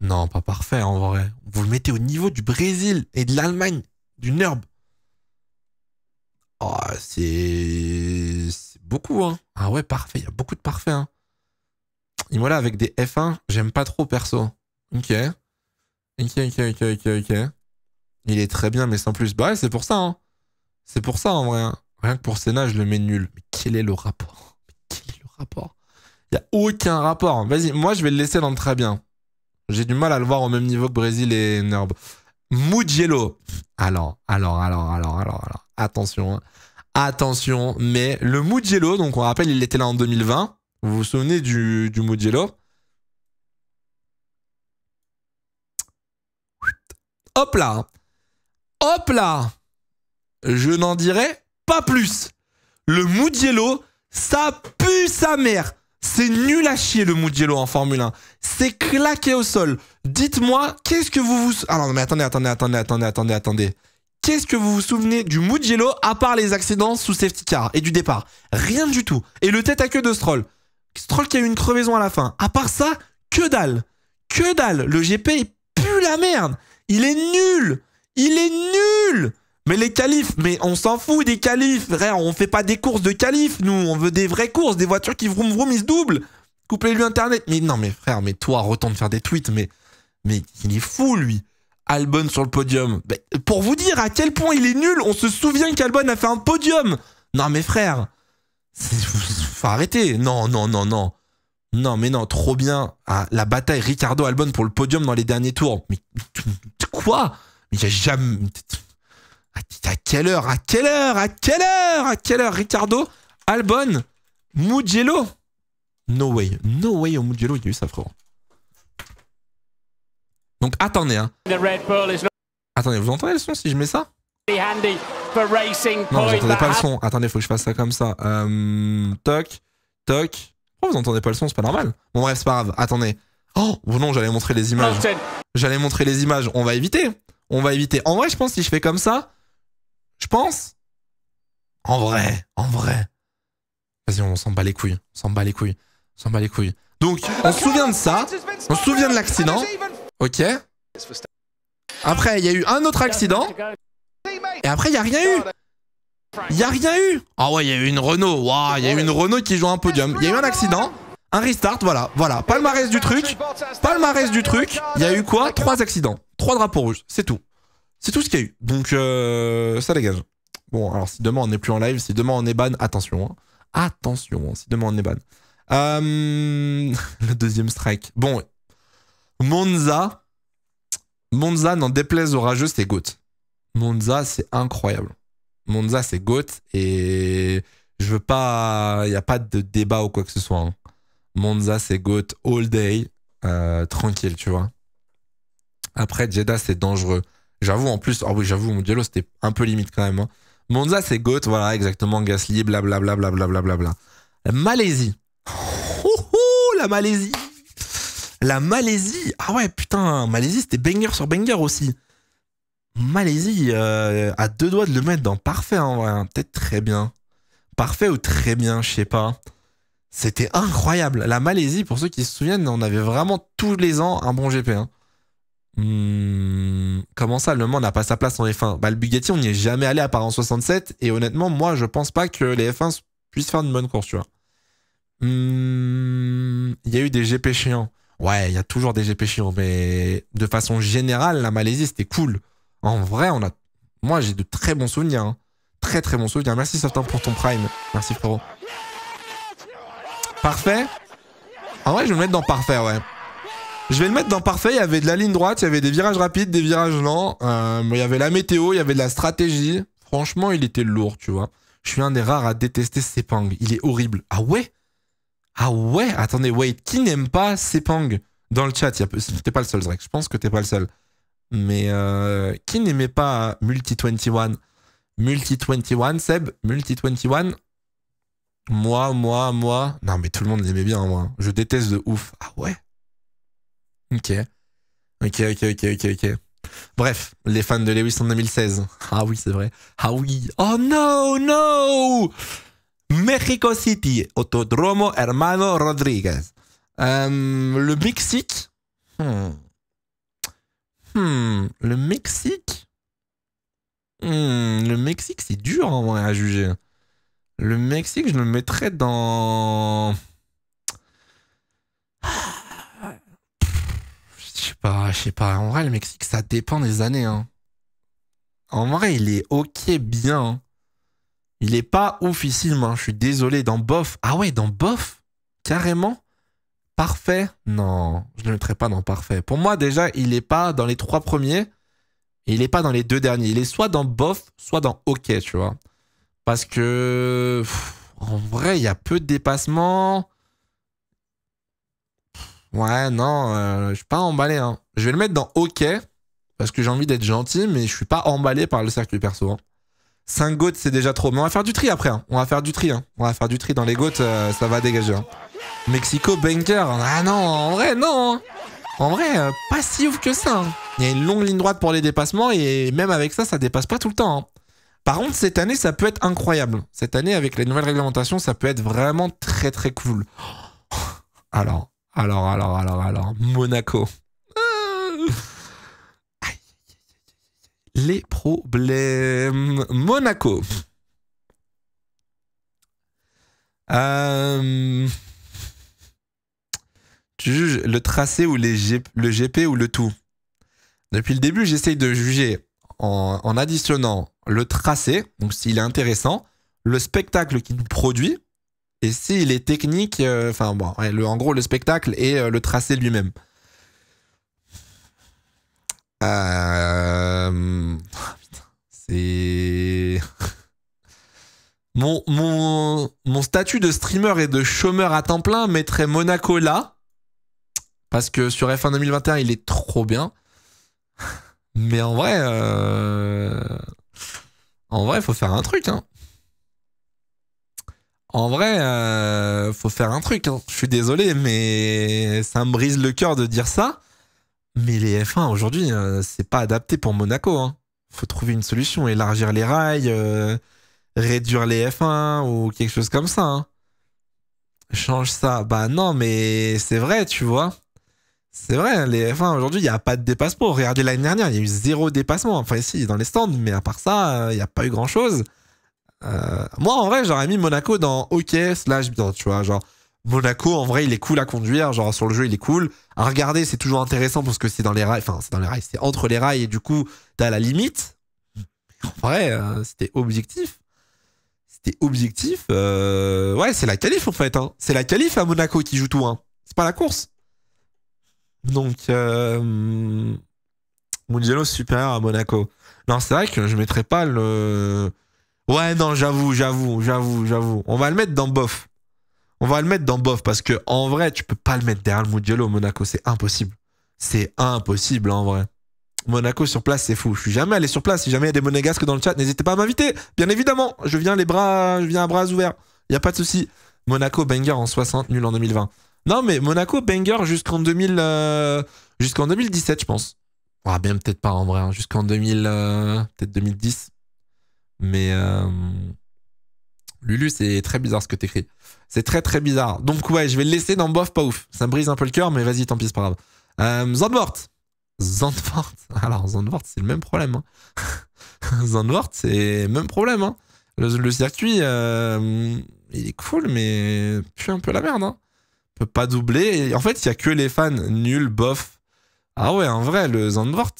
Non, pas parfait, en vrai. Vous le mettez au niveau du Brésil et de l'Allemagne, du NURB. Oh, c'est beaucoup, hein. Ah ouais, parfait. Il y a beaucoup de parfait, hein. Imola avec des F1, j'aime pas trop, perso. Ok. Il est très bien, mais sans plus. Bah ouais, c'est pour ça, hein. C'est pour ça, en vrai. Hein. Rien que pour Senna, je le mets nul. Mais quel est le rapport? Il n'y a aucun rapport. Vas-y, moi, je vais le laisser dans le très bien. J'ai du mal à le voir au même niveau que Brésil et NURB. Mugello. Alors. Attention. Hein. Attention. Mais le Mugello, donc on rappelle, il était là en 2020. Vous vous souvenez du Mugello? Hop là. Je n'en dirai pas plus. Le Mugello, ça pue sa mère. C'est nul à chier le Mugello en Formule 1. C'est claqué au sol. Dites-moi, qu'est-ce que vous vous... Ah non, mais attendez. Qu'est-ce que vous vous souvenez du Mugello à part les accidents sous safety car et du départ? Rien du tout. Et le tête à queue de Stroll. Stroll qui a eu une crevaison à la fin. À part ça, que dalle. Le GP, il pue la merde. Il est nul. Mais les qualifs, mais on s'en fout des qualifs, frère. On fait pas des courses de qualifs, nous. On veut des vraies courses, des voitures qui vroom vroom, ils se doublent. Coupez-lui Internet. Mais non, mais frère, mais toi, retourne faire des tweets. Mais il est fou, lui. Albon sur le podium. Mais pour vous dire à quel point il est nul, on se souvient qu'Albon a fait un podium. Non, mais frère. Faut arrêter. Non. Non, mais non, trop bien. Ah, la bataille Ricardo-Albon pour le podium dans les derniers tours. Mais quoi? Mais il n'y a jamais... À quelle heure Ricardo, Albon, Mugello? No way au Mugello, il y a eu ça, frérot. Donc attendez, hein. Attendez, vous entendez le son si je mets ça? Non, j'entendais pas le son. Attendez, faut que je fasse ça comme ça. Toc. Pourquoi vous entendez pas le son? C'est pas normal. Bon bref, c'est pas grave. Attendez. Oh non, j'allais montrer les images. On va éviter. En vrai, je pense que si je fais comme ça, En vrai. Vas-y, on s'en bat les couilles. Donc, on se souvient de ça. On se souvient de l'accident. Ok. Après, il y a eu un autre accident. Et après, il n'y a rien eu. Il n'y a rien eu. Ah ouais, il y a eu une Renault. Waouh, il y a eu une Renault qui joue un podium. Il y a eu un accident. Un restart, voilà. Palmarès du truc. Palmarès du truc. Il y a eu quoi? 3 accidents. 3 drapeaux rouges. C'est tout. C'est tout ce qu'il y a eu. Donc, ça dégage. Bon, alors si demain on n'est plus en live, si demain on est ban, attention. Hein. Attention, si demain on est ban. Le deuxième strike. Bon, Monza, n'en déplaise au rageux, c'est GOAT. Monza, c'est incroyable. Monza, c'est GOAT et je veux pas... Il n'y a pas de débat ou quoi que ce soit. Hein. Monza, c'est GOAT all day. Tranquille, tu vois. Après, Jeddah, c'est dangereux. J'avoue, en plus... Oh oui, j'avoue, mon Diallo, c'était un peu limite quand même. Hein. Monza, c'est GOAT, voilà, exactement. Gasly, blablabla, blablabla. Malaisie. La Malaisie. La Malaisie. Ah ouais, putain, Malaisie, c'était banger sur banger aussi. Malaisie, à 2 doigts de le mettre dans parfait, en vrai. Hein. Peut-être très bien. Parfait ou très bien, je sais pas. C'était incroyable. La Malaisie, pour ceux qui se souviennent, on avait vraiment tous les ans un bon GP. Hein. Comment ça, le Mans n'a pas sa place en F1? Bah, le Bugatti, on n'y est jamais allé à part en 67. Et honnêtement, moi, je pense pas que les F1 puissent faire une bonne course, tu vois. Il y a eu des GP chiants. Ouais, il y a toujours des GP chiants, mais de façon générale, la Malaisie, c'était cool. En vrai, moi, j'ai de très bons souvenirs. Hein. Très, très bons souvenirs. Merci, Softin, pour ton prime. Merci, frérot. Parfait. En vrai, je vais le mettre dans parfait, ouais. Je vais le mettre dans parfait. Il y avait de la ligne droite, il y avait des virages rapides, des virages lents. Il y avait la météo, il y avait de la stratégie. Franchement, il était lourd, tu vois. Je suis un des rares à détester Sepang. Il est horrible. Ah ouais? Ah ouais? Attendez, wait. Qui n'aime pas Sepang dans le chat? T'es pas le seul, Drake. Je pense que t'es pas le seul. Mais qui n'aimait pas Multi 21? Multi 21, Seb? Multi 21? Moi. Non, mais tout le monde l'aimait bien, moi. Je déteste de ouf. Ah ouais? Ok. Bref, les fans de Lewis en 2016. Ah oui, c'est vrai. Ah oui. Oh no! Mexico City, Autodromo Hermano Rodriguez. Le Mexique. Le Mexique. Le Mexique, c'est dur en vrai à juger. Le Mexique, je le mettrais dans... Je sais pas. En vrai, le Mexique, ça dépend des années. Hein. En vrai, il est ok bien. Hein. Il est pas oufissime. Hein. Je suis désolé. Dans bof. Ah ouais, dans bof? Carrément? Parfait? Non, je ne le mettrais pas dans parfait. Pour moi, déjà, il est pas dans les 3 premiers. Et il est pas dans les 2 derniers. Il est soit dans bof, soit dans ok, tu vois. Parce que... en vrai, il y a peu de dépassements. Ouais, non, je suis pas emballé. Hein. Je vais le mettre dans OK, parce que j'ai envie d'être gentil, mais je suis pas emballé par le circuit perso. Hein. 5 GOAT, c'est déjà trop. Mais on va faire du tri après. Hein. On va faire du tri. Hein. On va faire du tri dans les GOAT, ça va dégager. Hein. Mexico, banker. Ah non, en vrai, non. Hein. En vrai, pas si ouf que ça. Hein. Il y a une longue ligne droite pour les dépassements, et même avec ça, ça dépasse pas tout le temps. Hein. Par contre, cette année, ça peut être incroyable. Cette année, avec les nouvelles réglementations, ça peut être vraiment très très cool. Alors, Monaco. Les problèmes. Monaco. Tu juges le tracé ou le GP ou le tout? Depuis le début, j'essaye de juger en additionnant le tracé, donc s'il est intéressant, le spectacle qu'il nous produit, et s'il est technique, enfin bon, en gros le spectacle et le tracé lui-même. C'est... mon statut de streamer et de chômeur à temps plein mettrait Monaco là, parce que sur F1 2021, il est trop bien. Mais en vrai, faut faire un truc, hein. En vrai, faut faire un truc. Hein. Je suis désolé, mais ça me brise le cœur de dire ça. Mais les F1 aujourd'hui, c'est pas adapté pour Monaco. Hein. Faut trouver une solution, élargir les rails, réduire les F1 ou quelque chose comme ça. Hein. Change ça. Bah non, mais c'est vrai, tu vois. C'est vrai, les F1 aujourd'hui, il n'y a pas de dépassement. Regardez l'année dernière, il y a eu 0 dépassement. Enfin, ici, dans les stands, mais à part ça, il n'y a pas eu grand chose. Moi, en vrai, j'aurais mis Monaco dans hockey slash bien, tu vois. Genre, Monaco, en vrai, il est cool à conduire. Genre, sur le jeu, il est cool. À regarder, c'est toujours intéressant parce que c'est dans les rails. Enfin, c'est dans les rails, c'est entre les rails et du coup, t'as la limite. En vrai, c'était objectif. C'était objectif. Ouais, c'est la qualif en fait. Hein. C'est la qualif à Monaco qui joue tout. Hein. C'est pas la course. Donc, Mugello supérieur à Monaco. Non, c'est vrai que je mettrais pas le. Ouais, non, j'avoue. On va le mettre dans bof. On va le mettre dans bof parce que en vrai, tu peux pas le mettre derrière le Mugello Monaco. C'est impossible. C'est impossible en vrai. Monaco sur place, c'est fou. Je suis jamais allé sur place. Si jamais il y a des monégasques dans le chat, n'hésitez pas à m'inviter. Bien évidemment, je viens à bras ouverts. Y a pas de souci. Monaco banger en 60, nul en 2020. Non, mais Monaco banger jusqu'en 2017, je pense. Ah, bien peut-être pas en vrai, hein. Jusqu'en 2000, peut-être 2010. Mais Lulu, c'est très bizarre ce que t'écris. C'est très très bizarre. Donc ouais, je vais le laisser dans bof, pas ouf. Ça me brise un peu le cœur, mais vas-y, tant pis, c'est pas grave. Zandvoort. Alors, Zandvoort, c'est le même problème. Hein. Zandvoort, c'est le même problème. Hein. Le circuit, il est cool, mais pue un peu la merde. Hein. Peut pas doubler. Et en fait, il y a que les fans nuls, bof. Ah ouais, en vrai, le Zandvoort,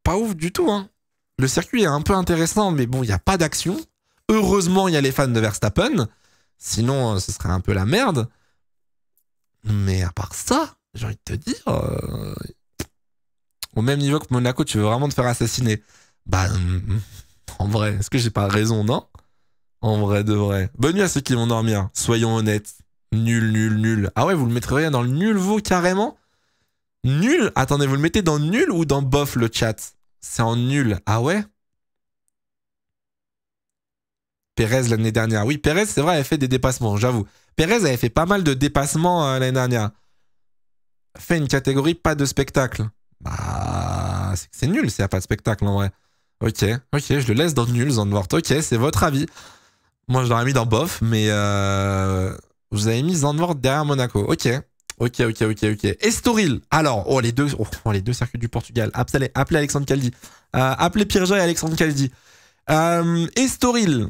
pas ouf du tout. Hein. Le circuit est un peu intéressant, mais bon, il n'y a pas d'action. Heureusement, il y a les fans de Verstappen. Sinon, ce serait un peu la merde. Mais à part ça, j'ai envie de te dire... au même niveau que Monaco, tu veux vraiment te faire assassiner. Bah, en vrai, est-ce que j'ai pas raison, non? En vrai de vrai. Bonne nuit à ceux qui vont dormir. Soyons honnêtes. Nul. Ah ouais, vous le mettriez dans le nul, vous, carrément? Nul? Attendez, vous le mettez dans nul ou dans bof, le chat? C'est en nul. Ah ouais? Pérez l'année dernière. Oui, Pérez, c'est vrai, elle fait des dépassements, j'avoue. Pérez avait fait pas mal de dépassements l'année dernière. Fait une catégorie pas de spectacle. Bah, c'est nul s'il n'y a pas de spectacle en vrai. Ok, je le laisse dans nul, Zandvoort. Ok, c'est votre avis. Moi, je l'aurais mis dans bof, mais vous avez mis Zandvoort derrière Monaco. Ok. Estoril. Alors, les deux circuits du Portugal. Appelez Alexandre Caldi. Appelez Pierre-Jean et Alexandre Caldi. Estoril.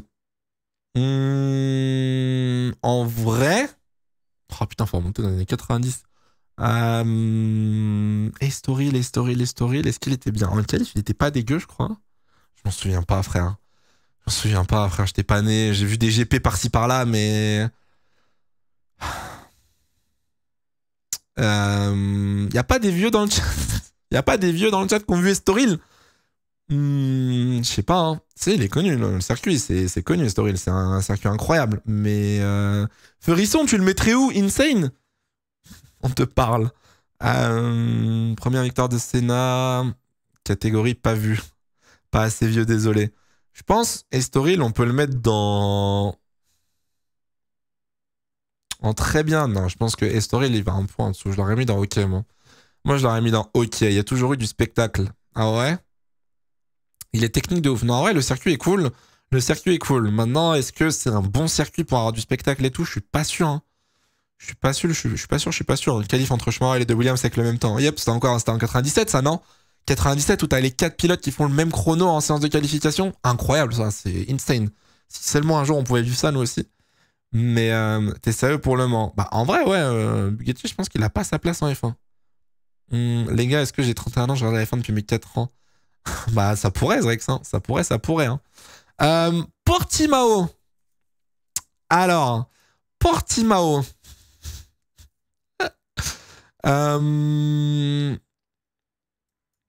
En vrai. Oh putain, faut remonter dans les années 90. Estoril. Est-ce qu'il était bien? En qualif, il était pas dégueu, je crois. Je m'en souviens pas, frère. J'étais pas né. J'ai vu des GP par-ci par-là, mais. Y a pas des vieux dans le chat. Y a pas des vieux dans le chat qui ont vu Estoril. Je sais pas, hein. Tu sais, il est connu, le circuit, c'est connu, Estoril. C'est un circuit incroyable. Mais. Ferisson, tu le mettrais où? Insane? On te parle. Première victoire de Senna. Catégorie pas vue. Pas assez vieux, désolé. Je pense, Estoril, on peut le mettre dans... En très bien. Non, je pense que Estoril, il va un point en dessous. Je l'aurais mis dans hockey, moi. Moi, je l'aurais mis dans hockey. Il y a toujours eu du spectacle. Ah ouais? Il est technique de ouf. Non, en vrai, le circuit est cool. Maintenant, est-ce que c'est un bon circuit pour avoir du spectacle et tout? Je suis pas sûr, hein. Je suis pas sûr. Le qualif entre Schumacher et les deux Williams avec le même temps. Yep, c'était en 97, ça, non? 97 où t'as les 4 pilotes qui font le même chrono en séance de qualification. Incroyable, ça, c'est insane. Si seulement un jour on pouvait vivre ça, nous aussi. Mais t'es sérieux pour le Mans? Bah, en vrai, ouais, Bugatti, je pense qu'il a pas sa place en F1. Les gars, est-ce que j'ai 31 ans? Je regarde la F1 depuis mes 4 ans. Bah, ça pourrait, Zrex, hein. Ça pourrait, hein. Portimao. Alors, Portimao.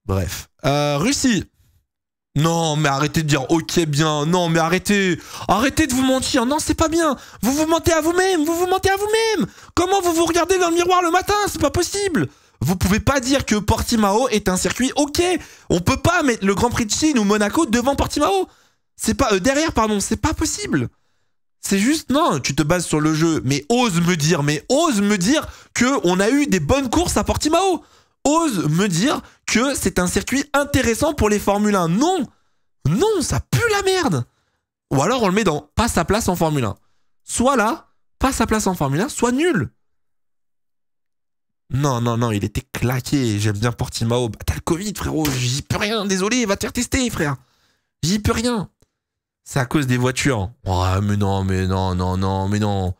Bref. Russie. Non, mais arrêtez de dire ok bien. Non, mais arrêtez. Arrêtez de vous mentir. Non, c'est pas bien. Vous vous mentez à vous-même. Comment vous vous regardez dans le miroir le matin? C'est pas possible. Vous pouvez pas dire que Portimao est un circuit ok. On peut pas mettre le Grand Prix de Chine ou Monaco devant Portimao. C'est pas derrière, pardon. C'est pas possible. C'est juste, non, tu te bases sur le jeu. Mais ose me dire que on a eu des bonnes courses à Portimao. Ose me dire que c'est un circuit intéressant pour les Formule 1. Non, ça pue la merde. Ou alors on le met dans pas sa place en Formule 1. Soit là, pas sa place en Formule 1, soit nul. Non, non, non, il était claqué. J'aime bien Portimao. Bah, t'as le Covid, frérot. J'y peux rien. Désolé, va te faire tester, frère. J'y peux rien. C'est à cause des voitures. Ouais, mais non, mais non, non, non, mais non.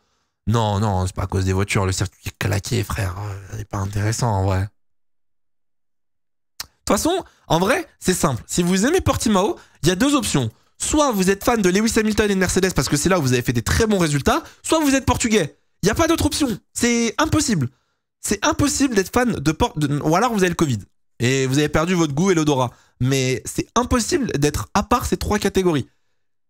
Non, non, c'est pas à cause des voitures. Le circuit est claqué, frère. C'est pas intéressant, en vrai. De toute façon, en vrai, c'est simple. Si vous aimez Portimao, il y a deux options. Soit vous êtes fan de Lewis Hamilton et de Mercedes parce que c'est là où vous avez fait des très bons résultats, soit vous êtes portugais. Il n'y a pas d'autre option. C'est impossible. C'est impossible d'être fan de ou alors vous avez le Covid. Et vous avez perdu votre goût et l'odorat. Mais c'est impossible d'être à part ces trois catégories.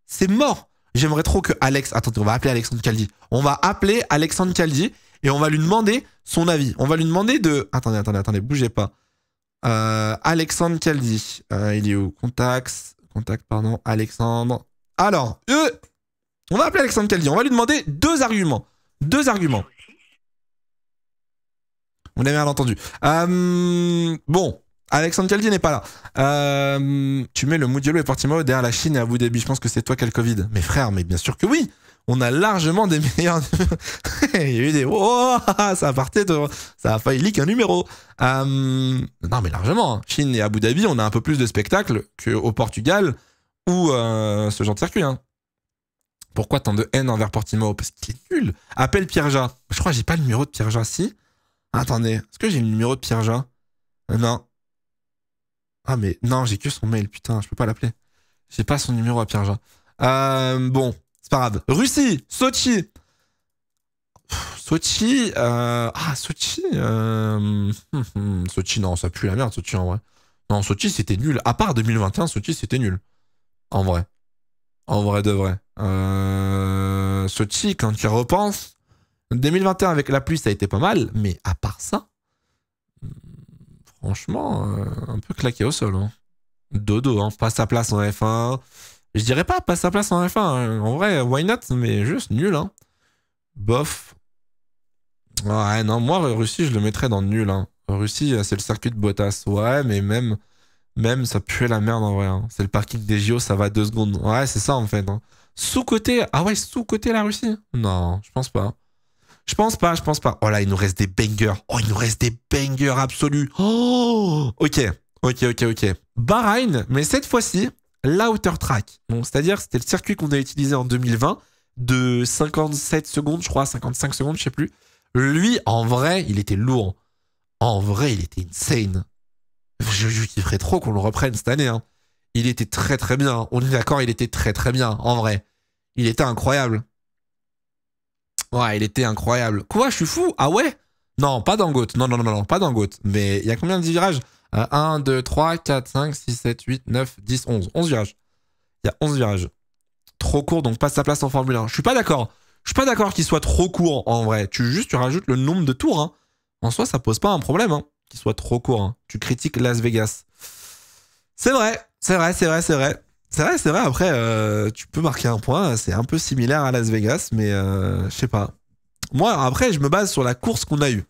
C'est mort. J'aimerais trop que Alex... Attendez, on va appeler Alexandre Caldi. On va appeler Alexandre Caldi et on va lui demander son avis. On va lui demander de... Attendez, bougez pas. Alexandre Caldi. Il est où? Contact, pardon. Alexandre. Alors, on va appeler Alexandre Caldi. On va lui demander deux arguments. Vous l'avez mal entendu. Bon, Alexandre Caldi n'est pas là. Tu mets le Mugello et Portimao derrière la Chine et Abu Dhabi. Je pense que c'est toi qui as le Covid. Mais frère, mais bien sûr que oui. On a largement des meilleurs... Il y a eu des... Oh, ça a failli leak un numéro. Non, mais largement. Hein. Chine et Abu Dhabi, on a un peu plus de spectacles qu'au Portugal ou ce genre de circuit. Hein. Pourquoi tant de haine envers Portimao? Parce qu'il est nul. Appelle Pierre-Ja. Je crois que j'ai pas le numéro de Pierre-Ja. Si. Attendez. Est-ce que j'ai le numéro de Pierre-Ja? Non. Ah, mais non, j'ai que son mail. Putain, je peux pas l'appeler. J'ai pas son numéro à Pierre-Ja. Bon. C'est pas grave. Russie, Sochi. Sochi, Sochi, Sochi, non, ça pue la merde, Sochi, en vrai. Non, Sochi, c'était nul. À part 2021, Sochi, c'était nul. En vrai. En vrai de vrai. Sochi, quand tu y repenses, 2021 avec la pluie, ça a été pas mal, mais à part ça, franchement, un peu claqué au sol. Hein. Dodo, hein. Pas sa place en F1. Je dirais pas sa place en F1. Hein. En vrai, why not? Mais juste nul. Hein. Bof. Ouais, non, moi, Russie, je le mettrais dans nul. Hein. Russie, c'est le circuit de Bottas. Ouais, mais même ça puait la merde en vrai. Hein. C'est le parking des JO, ça va 2 secondes. Ouais, c'est ça en fait. Hein. Sous-côté. Ah ouais, sous-côté la Russie? Non, je pense pas. Je pense pas. Oh là, il nous reste des bangers. Oh, il nous reste des bangers absolus. Oh, ok. Bahreïn, mais cette fois-ci, l'outer track. Bon, c'est-à-dire, c'était le circuit qu'on a utilisé en 2020 de 57 secondes, je crois, 55 secondes, je sais plus. Lui, en vrai, il était lourd. En vrai, il était insane. Je kifferais trop qu'on le reprenne cette année. Hein. Il était très très bien. On est d'accord, il était très très bien, en vrai. Il était incroyable. Ouais, il était incroyable. Quoi, je suis fou? Ah ouais? Non, pas dans Goat. Non, pas dans Goat. Mais il y a combien de virages? 1, 2, 3, 4, 5, 6, 7, 8, 9, 10, 11. 11 virages. Il y a 11 virages. Trop court, donc pas sa place en Formule 1. Je suis pas d'accord. Je suis pas d'accord qu'il soit trop court, en vrai. Tu rajoutes le nombre de tours. Hein. En soi, ça pose pas un problème, hein, qu'il soit trop court. Hein. Tu critiques Las Vegas. C'est vrai. Après, tu peux marquer un point. C'est un peu similaire à Las Vegas, mais je sais pas. Moi, après, je me base sur la course qu'on a eue.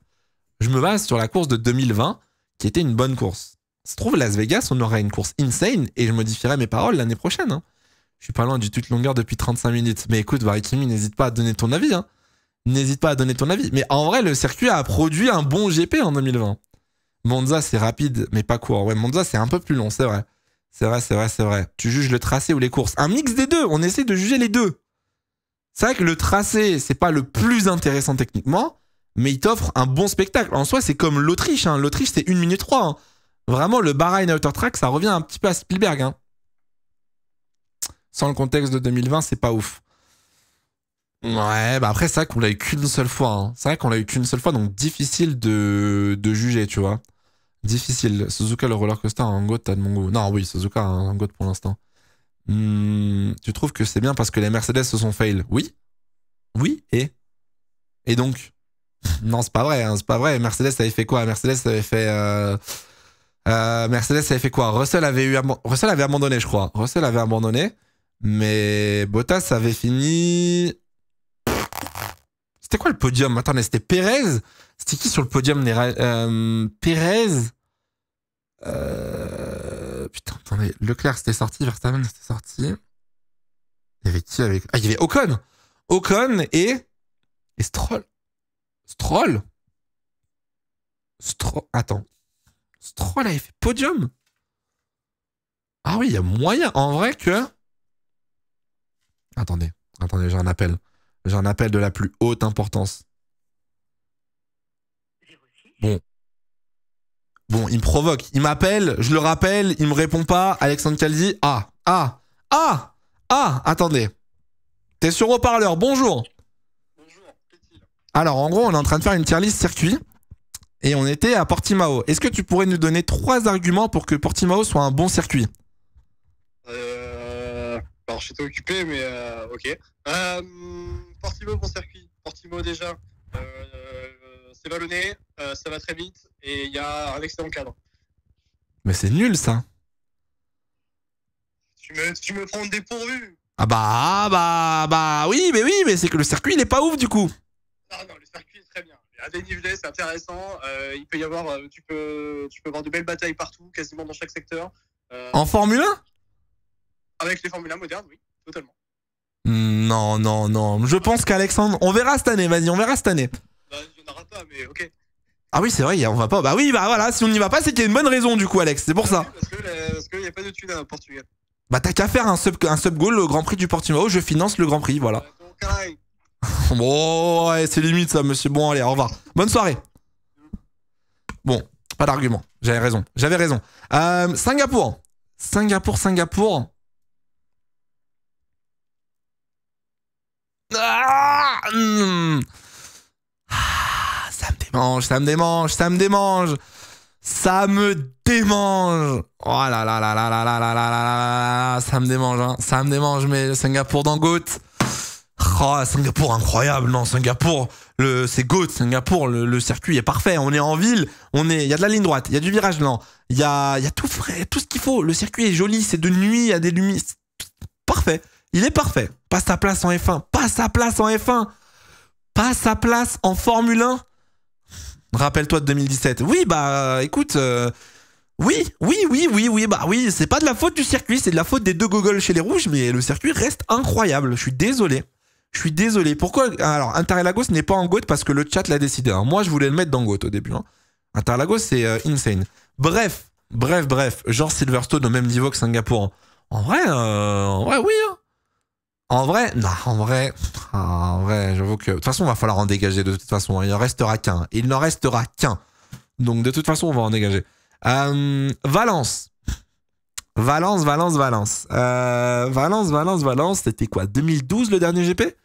Je me base sur la course de 2020, qui était une bonne course. Ça se trouve, Las Vegas, on aurait une course insane et je modifierai mes paroles l'année prochaine. Hein. Je suis pas loin du toute longueur depuis 35 minutes. Mais écoute, Varikimi, n'hésite pas à donner ton avis. Hein. N'hésite pas à donner ton avis. Mais en vrai, le circuit a produit un bon GP en 2020. Monza, c'est rapide, mais pas court. Ouais, Monza, c'est un peu plus long, c'est vrai. C'est vrai. Tu juges le tracé ou les courses. Un mix des deux. On essaie de juger les deux. C'est vrai que le tracé, c'est pas le plus intéressant techniquement, mais il t'offre un bon spectacle. En soi, c'est comme l'Autriche. Hein. L'Autriche, c'est 1 minute 3. Hein. Vraiment, le Bahreïn Outer Track, ça revient un petit peu à Spielberg. Hein. Sans le contexte de 2020, c'est pas ouf. Ouais, bah après, c'est vrai qu'on l'a eu qu'une seule fois. Hein. Donc difficile de juger, tu vois. Difficile. Suzuka, le roller coaster, a un goat, t'as de mon goût. Non, oui, Suzuka a un goat pour l'instant. Tu trouves que c'est bien parce que les Mercedes se sont fail? Oui. Oui, et donc? Non, c'est pas vrai. Hein, c'est pas vrai. Mercedes avait fait quoi? Mercedes avait fait quoi? Russell avait abandonné, je crois. Russell avait abandonné. Mais Bottas avait fini... C'était quoi le podium? Attendez, c'était Perez? C'était qui sur le podium? Perez? Putain, attendez. Leclerc, c'était sorti. Verstappen, c'était sorti. Il y avait qui avec... Ah, il y avait Ocon. Ocon et Stroll. Stroll? Attends. Stroll avait fait podium? Ah oui, il y a moyen. En vrai que... Attendez, j'ai un appel. J'ai un appel de la plus haute importance. Bon, il me provoque. Il m'appelle, je le rappelle, il me répond pas. Alexandre Calzi. Attendez. T'es sur haut-parleur, bonjour. Bonjour, qu'est-il? Alors, en gros, on est en train de faire une tier list circuit. Et on était à Portimao. Est-ce que tu pourrais nous donner 3 arguments pour que Portimao soit un bon circuit? Alors, je suis occupé, mais ok. Portimao, bon circuit. Portimao, déjà, c'est vallonné, ça va très vite, et il y a un excellent cadre. Mais c'est nul, ça. Tu me prends au dépourvu. Oui, mais c'est que le circuit, il est pas ouf, du coup. Non, le circuit est très bien. Il y a des dénivelé, c'est intéressant. Il peut y avoir, tu peux avoir de belles batailles partout, quasiment dans chaque secteur. En Formule 1? Avec les Formule 1 modernes, oui, totalement. Non. Je pense qu'Alexandre... On verra cette année, vas-y, on verra cette année. Bah, il n'y en aura pas, mais ok. Ah oui, c'est vrai, on va pas... Bah oui, bah voilà, si on n'y va pas, c'est qu'il y a une bonne raison, du coup, Alex, c'est pour ça. Oui, parce qu'il n'y a pas de thunes au Portugal. Bah t'as qu'à faire un sub-goal, le Grand Prix du Portimao, je finance le Grand Prix, voilà. Bon, ouais, c'est limite ça, monsieur. Bon, allez, au revoir. Bonne soirée. Bon, pas d'argument. J'avais raison. Singapour. Ça me démange. Oh là là là là là là là là là là. Ça me démange, mais Singapour dans GOAT. Oh, Singapour, incroyable. Non, Singapour, c'est GOAT. Singapour, le circuit est parfait. On est en ville, il y a de la ligne droite, il y a du virage lent, il y a tout frais, tout ce qu'il faut. Le circuit est joli, c'est de nuit, il y a des lumières. Parfait. Il est parfait. Pas sa place en F1. Pas sa place en Formule 1. Rappelle-toi de 2017. Oui, bah, écoute... Oui, c'est pas de la faute du circuit, c'est de la faute des 2 gogoles chez les rouges, mais le circuit reste incroyable. Je suis désolé. Pourquoi? Alors, Interlagos n'est pas en GOAT parce que le chat l'a décidé. Hein. Moi, je voulais le mettre dans GOAT au début. Hein. Interlagos, c'est insane. Bref. Genre Silverstone au même niveau que Singapour. En vrai, oui. Hein. En vrai, j'avoue que... De toute façon, il va falloir en dégager de toute façon. Hein. Il n'en restera qu'un. Donc, de toute façon, on va en dégager. Valence, c'était quoi? 2012 le dernier GP?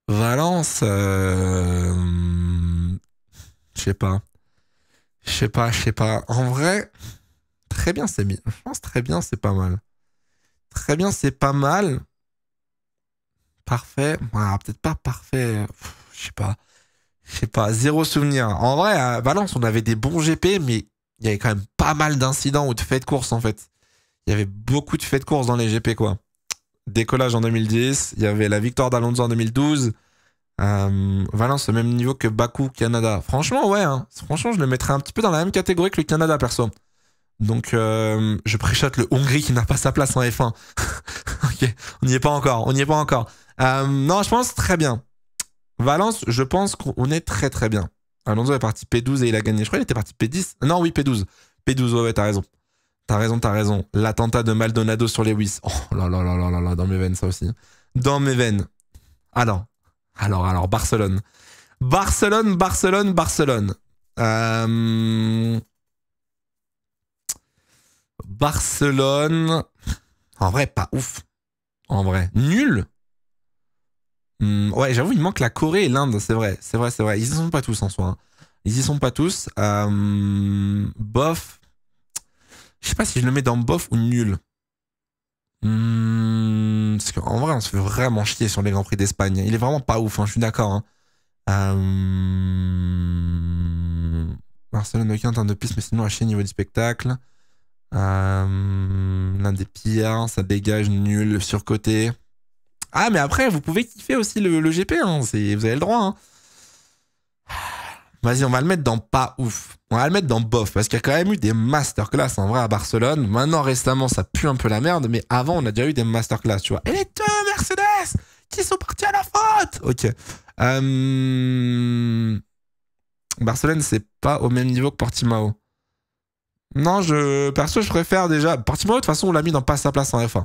Valence, je sais pas. En vrai, très bien, c'est bien. Je pense très bien, c'est pas mal. Parfait. Ah, peut-être pas parfait. Je sais pas. Zéro souvenir. En vrai, à Valence, on avait des bons GP, mais il y avait quand même pas mal d'incidents ou de faits de course, en fait. Il y avait beaucoup de faits de course dans les GP, quoi. Décollage en 2010. Il y avait la victoire d'Alonso en 2012. Valence au même niveau que Bakou, Canada. Franchement, ouais. Hein. Franchement, je le mettrais un petit peu dans la même catégorie que le Canada, perso. Donc, je préchote le Hongrie qui n'a pas sa place en F1. Ok, on n'y est pas encore. Non, je pense très bien. Valence, je pense qu'on est très très bien. Alonso est parti P12 et il a gagné. Je crois qu'il était parti P10. Non, oui, P12. P12, ouais, t'as raison. L'attentat de Maldonado sur Lewis. Oh là, dans mes veines, ça aussi. Dans mes veines. Alors, Barcelone. Barcelone. En vrai, pas ouf. En vrai, nul. Ouais, j'avoue, il manque la Corée et l'Inde, c'est vrai. Ils y sont pas tous en soi. Hein. Bof. Je sais pas si je le mets dans bof ou nul. Parce qu'en vrai, on se fait vraiment chier sur les Grands Prix d'Espagne. Il est vraiment pas ouf, hein, je suis d'accord. Hein. Barcelone, aucun en termes de piste, mais sinon, à chier niveau du spectacle. L'un des pires, ça dégage, nul, surcoté. Ah, mais après, vous pouvez kiffer aussi le GP, hein. Vous avez le droit. Hein. Vas-y, on va le mettre dans pas ouf. On va le mettre dans bof, parce qu'il y a quand même eu des masterclass en vrai à Barcelone. Maintenant, récemment, ça pue un peu la merde, mais avant, on a déjà eu des masterclass, tu vois. Et les deux Mercedes qui sont partis à la faute. Ok. Barcelone, c'est pas au même niveau que Portimao. Non, perso, je préfère déjà... Portimao, de toute façon, on l'a mis dans pas sa place en F1.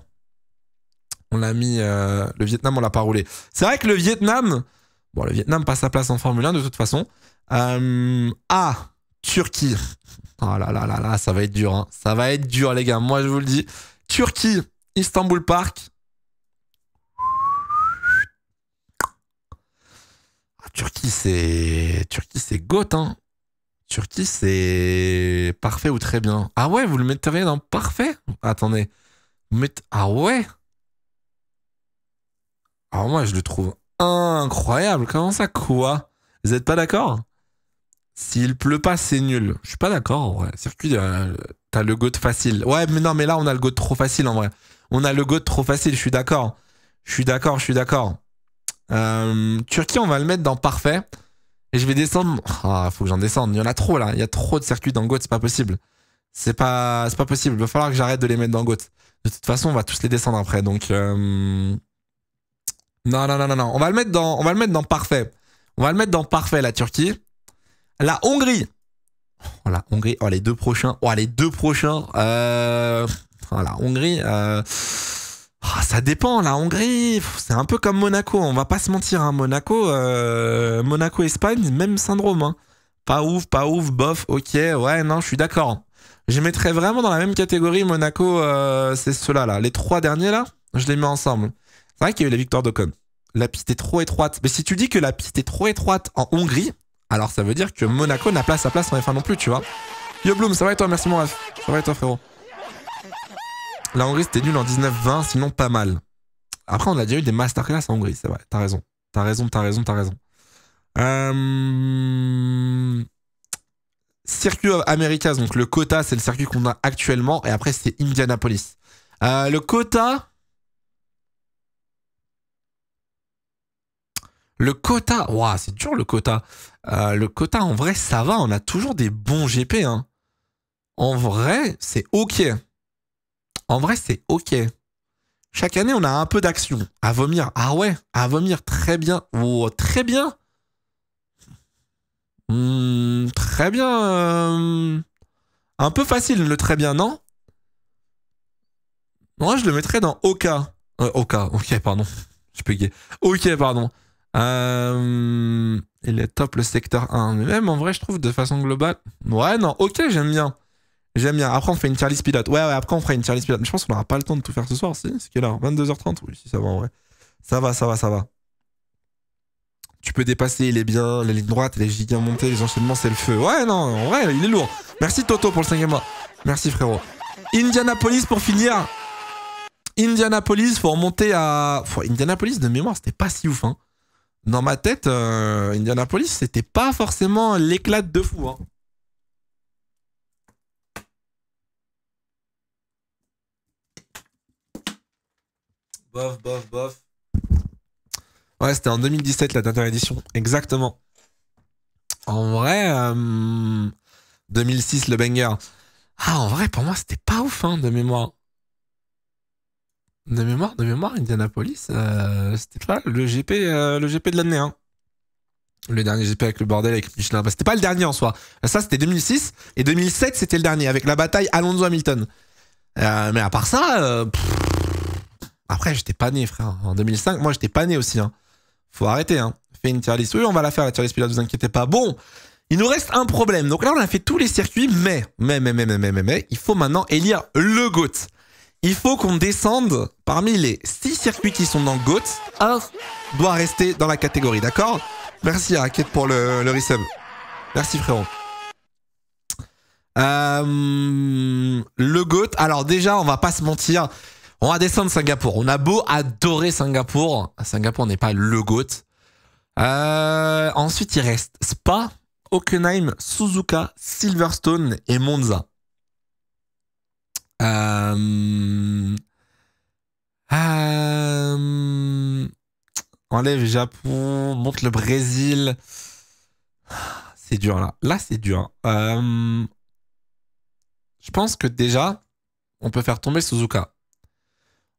On l'a mis... le Vietnam, on l'a pas roulé. C'est vrai que le Vietnam... Bon, le Vietnam passe sa place en Formule 1, de toute façon. Turquie. Oh là là là là, ça va être dur. Hein. Ça va être dur, les gars. Moi, je vous le dis. Turquie, Istanbul Park. Turquie, c'est GOAT, hein. Turquie, c'est parfait ou très bien. Ah ouais, vous le metteriez dans parfait? Attendez. Ah ouais? Alors moi, je le trouve incroyable. Comment ça, quoi? Vous êtes pas d'accord? S'il pleut pas, c'est nul. Je suis pas d'accord, en vrai. Circuit, t'as le GOAT facile. Ouais, mais non, mais là, on a le GOAT trop facile, en vrai. On a le GOAT trop facile, je suis d'accord. Je suis d'accord. Turquie, on va le mettre dans parfait. Et je vais descendre. Ah, faut que j'en descende. Il y en a trop, là. Il y a trop de circuits dans GOAT, c'est pas possible. C'est pas possible. Il va falloir que j'arrête de les mettre dans GOAT. De toute façon, on va tous les descendre après, donc... Non. On va le mettre dans parfait. On va le mettre dans parfait, la Turquie. La Hongrie. Oh, la Hongrie. Oh, les deux prochains. La Hongrie. Ça dépend, la Hongrie. C'est un peu comme Monaco. On va pas se mentir, hein. Monaco, Espagne, même syndrome. Hein. Pas ouf, bof. Ok, ouais, non, je suis d'accord. Je mettrais vraiment dans la même catégorie Monaco. C'est ceux-là, là. Les trois derniers, là, je les mets ensemble. C'est vrai qu'il y a eu la victoire d'Ocon. La piste est trop étroite. Mais si tu dis que la piste est trop étroite en Hongrie, alors ça veut dire que Monaco n'a pas sa place en F1 non plus, tu vois. Yo Bloom, ça va et toi? Merci mon ref. Ça va et toi, frérot? La Hongrie, c'était nul en 19-20, sinon pas mal. Après, on a déjà eu des masterclass en Hongrie, c'est vrai. T'as raison. Circuit Americas, donc le quota, c'est le circuit qu'on a actuellement. Et après, c'est Indianapolis. Le quota... Ouah, c'est dur le quota. Le quota, en vrai, ça va. On a toujours des bons GP. Hein. En vrai, c'est OK. Chaque année, on a un peu d'action. À vomir. Ah ouais, à vomir. Très bien. Oh, très bien. Très bien. Un peu facile, le très bien, non? Moi, je le mettrais dans OK. OK, pardon. Je peux guer. OK, pardon. Il est top le secteur 1. Mais même en vrai, je trouve de façon globale. Ouais, non, OK, j'aime bien. Après, on fait une tier list pilote. Ouais, après, on fera une tier list pilote. Mais je pense qu'on n'aura pas le temps de tout faire ce soir, si. C'est quelle heure? 22h30? Oui, si, ça va en vrai. Ça va. Tu peux dépasser, il est bien. Les lignes droites, les gigas montées, les enchaînements, c'est le feu. Ouais, non, en vrai, il est lourd. Merci Toto pour le 5e mois. Merci frérot. Indianapolis pour finir. Indianapolis, faut remonter à. Indianapolis, de mémoire, c'était pas si ouf, hein. Dans ma tête, Indianapolis, c'était pas forcément l'éclat de fou. Hein. Bof. Ouais, c'était en 2017, la dernière édition. Exactement. En vrai, 2006, le banger. Ah, en vrai, pour moi, c'était pas ouf, hein, de mémoire. De mémoire, Indianapolis, c'était pas le GP de l'année, hein. Le dernier GP avec le bordel avec Michelin. Bah, c'était pas le dernier en soi. Ça, c'était 2006. Et 2007, c'était le dernier avec la bataille Alonso-Hamilton. Mais à part ça, après, j'étais pas né, frère. En 2005, moi, j'étais pas né aussi. Hein. Faut arrêter. Hein. Fais une tier list. Oui, on va la faire, la tier list pilote, vous inquiétez pas. Bon, il nous reste un problème. Donc là, on a fait tous les circuits, mais, il faut maintenant élire le GOAT. Il faut qu'on descende parmi les 6 circuits qui sont dans GOAT. Un doit rester dans la catégorie, d'accord? Merci à Raquette pour le resub. Merci frérot. Le GOAT. Alors déjà, on va pas se mentir. On va descendre Singapour. On a beau adorer Singapour. Singapour n'est pas le GOAT. Ensuite, il reste Spa, Hockenheim, Suzuka, Silverstone et Monza. Enlève Japon, monte le Brésil. C'est dur là. Là, c'est dur. Je pense que déjà, on peut faire tomber Suzuka.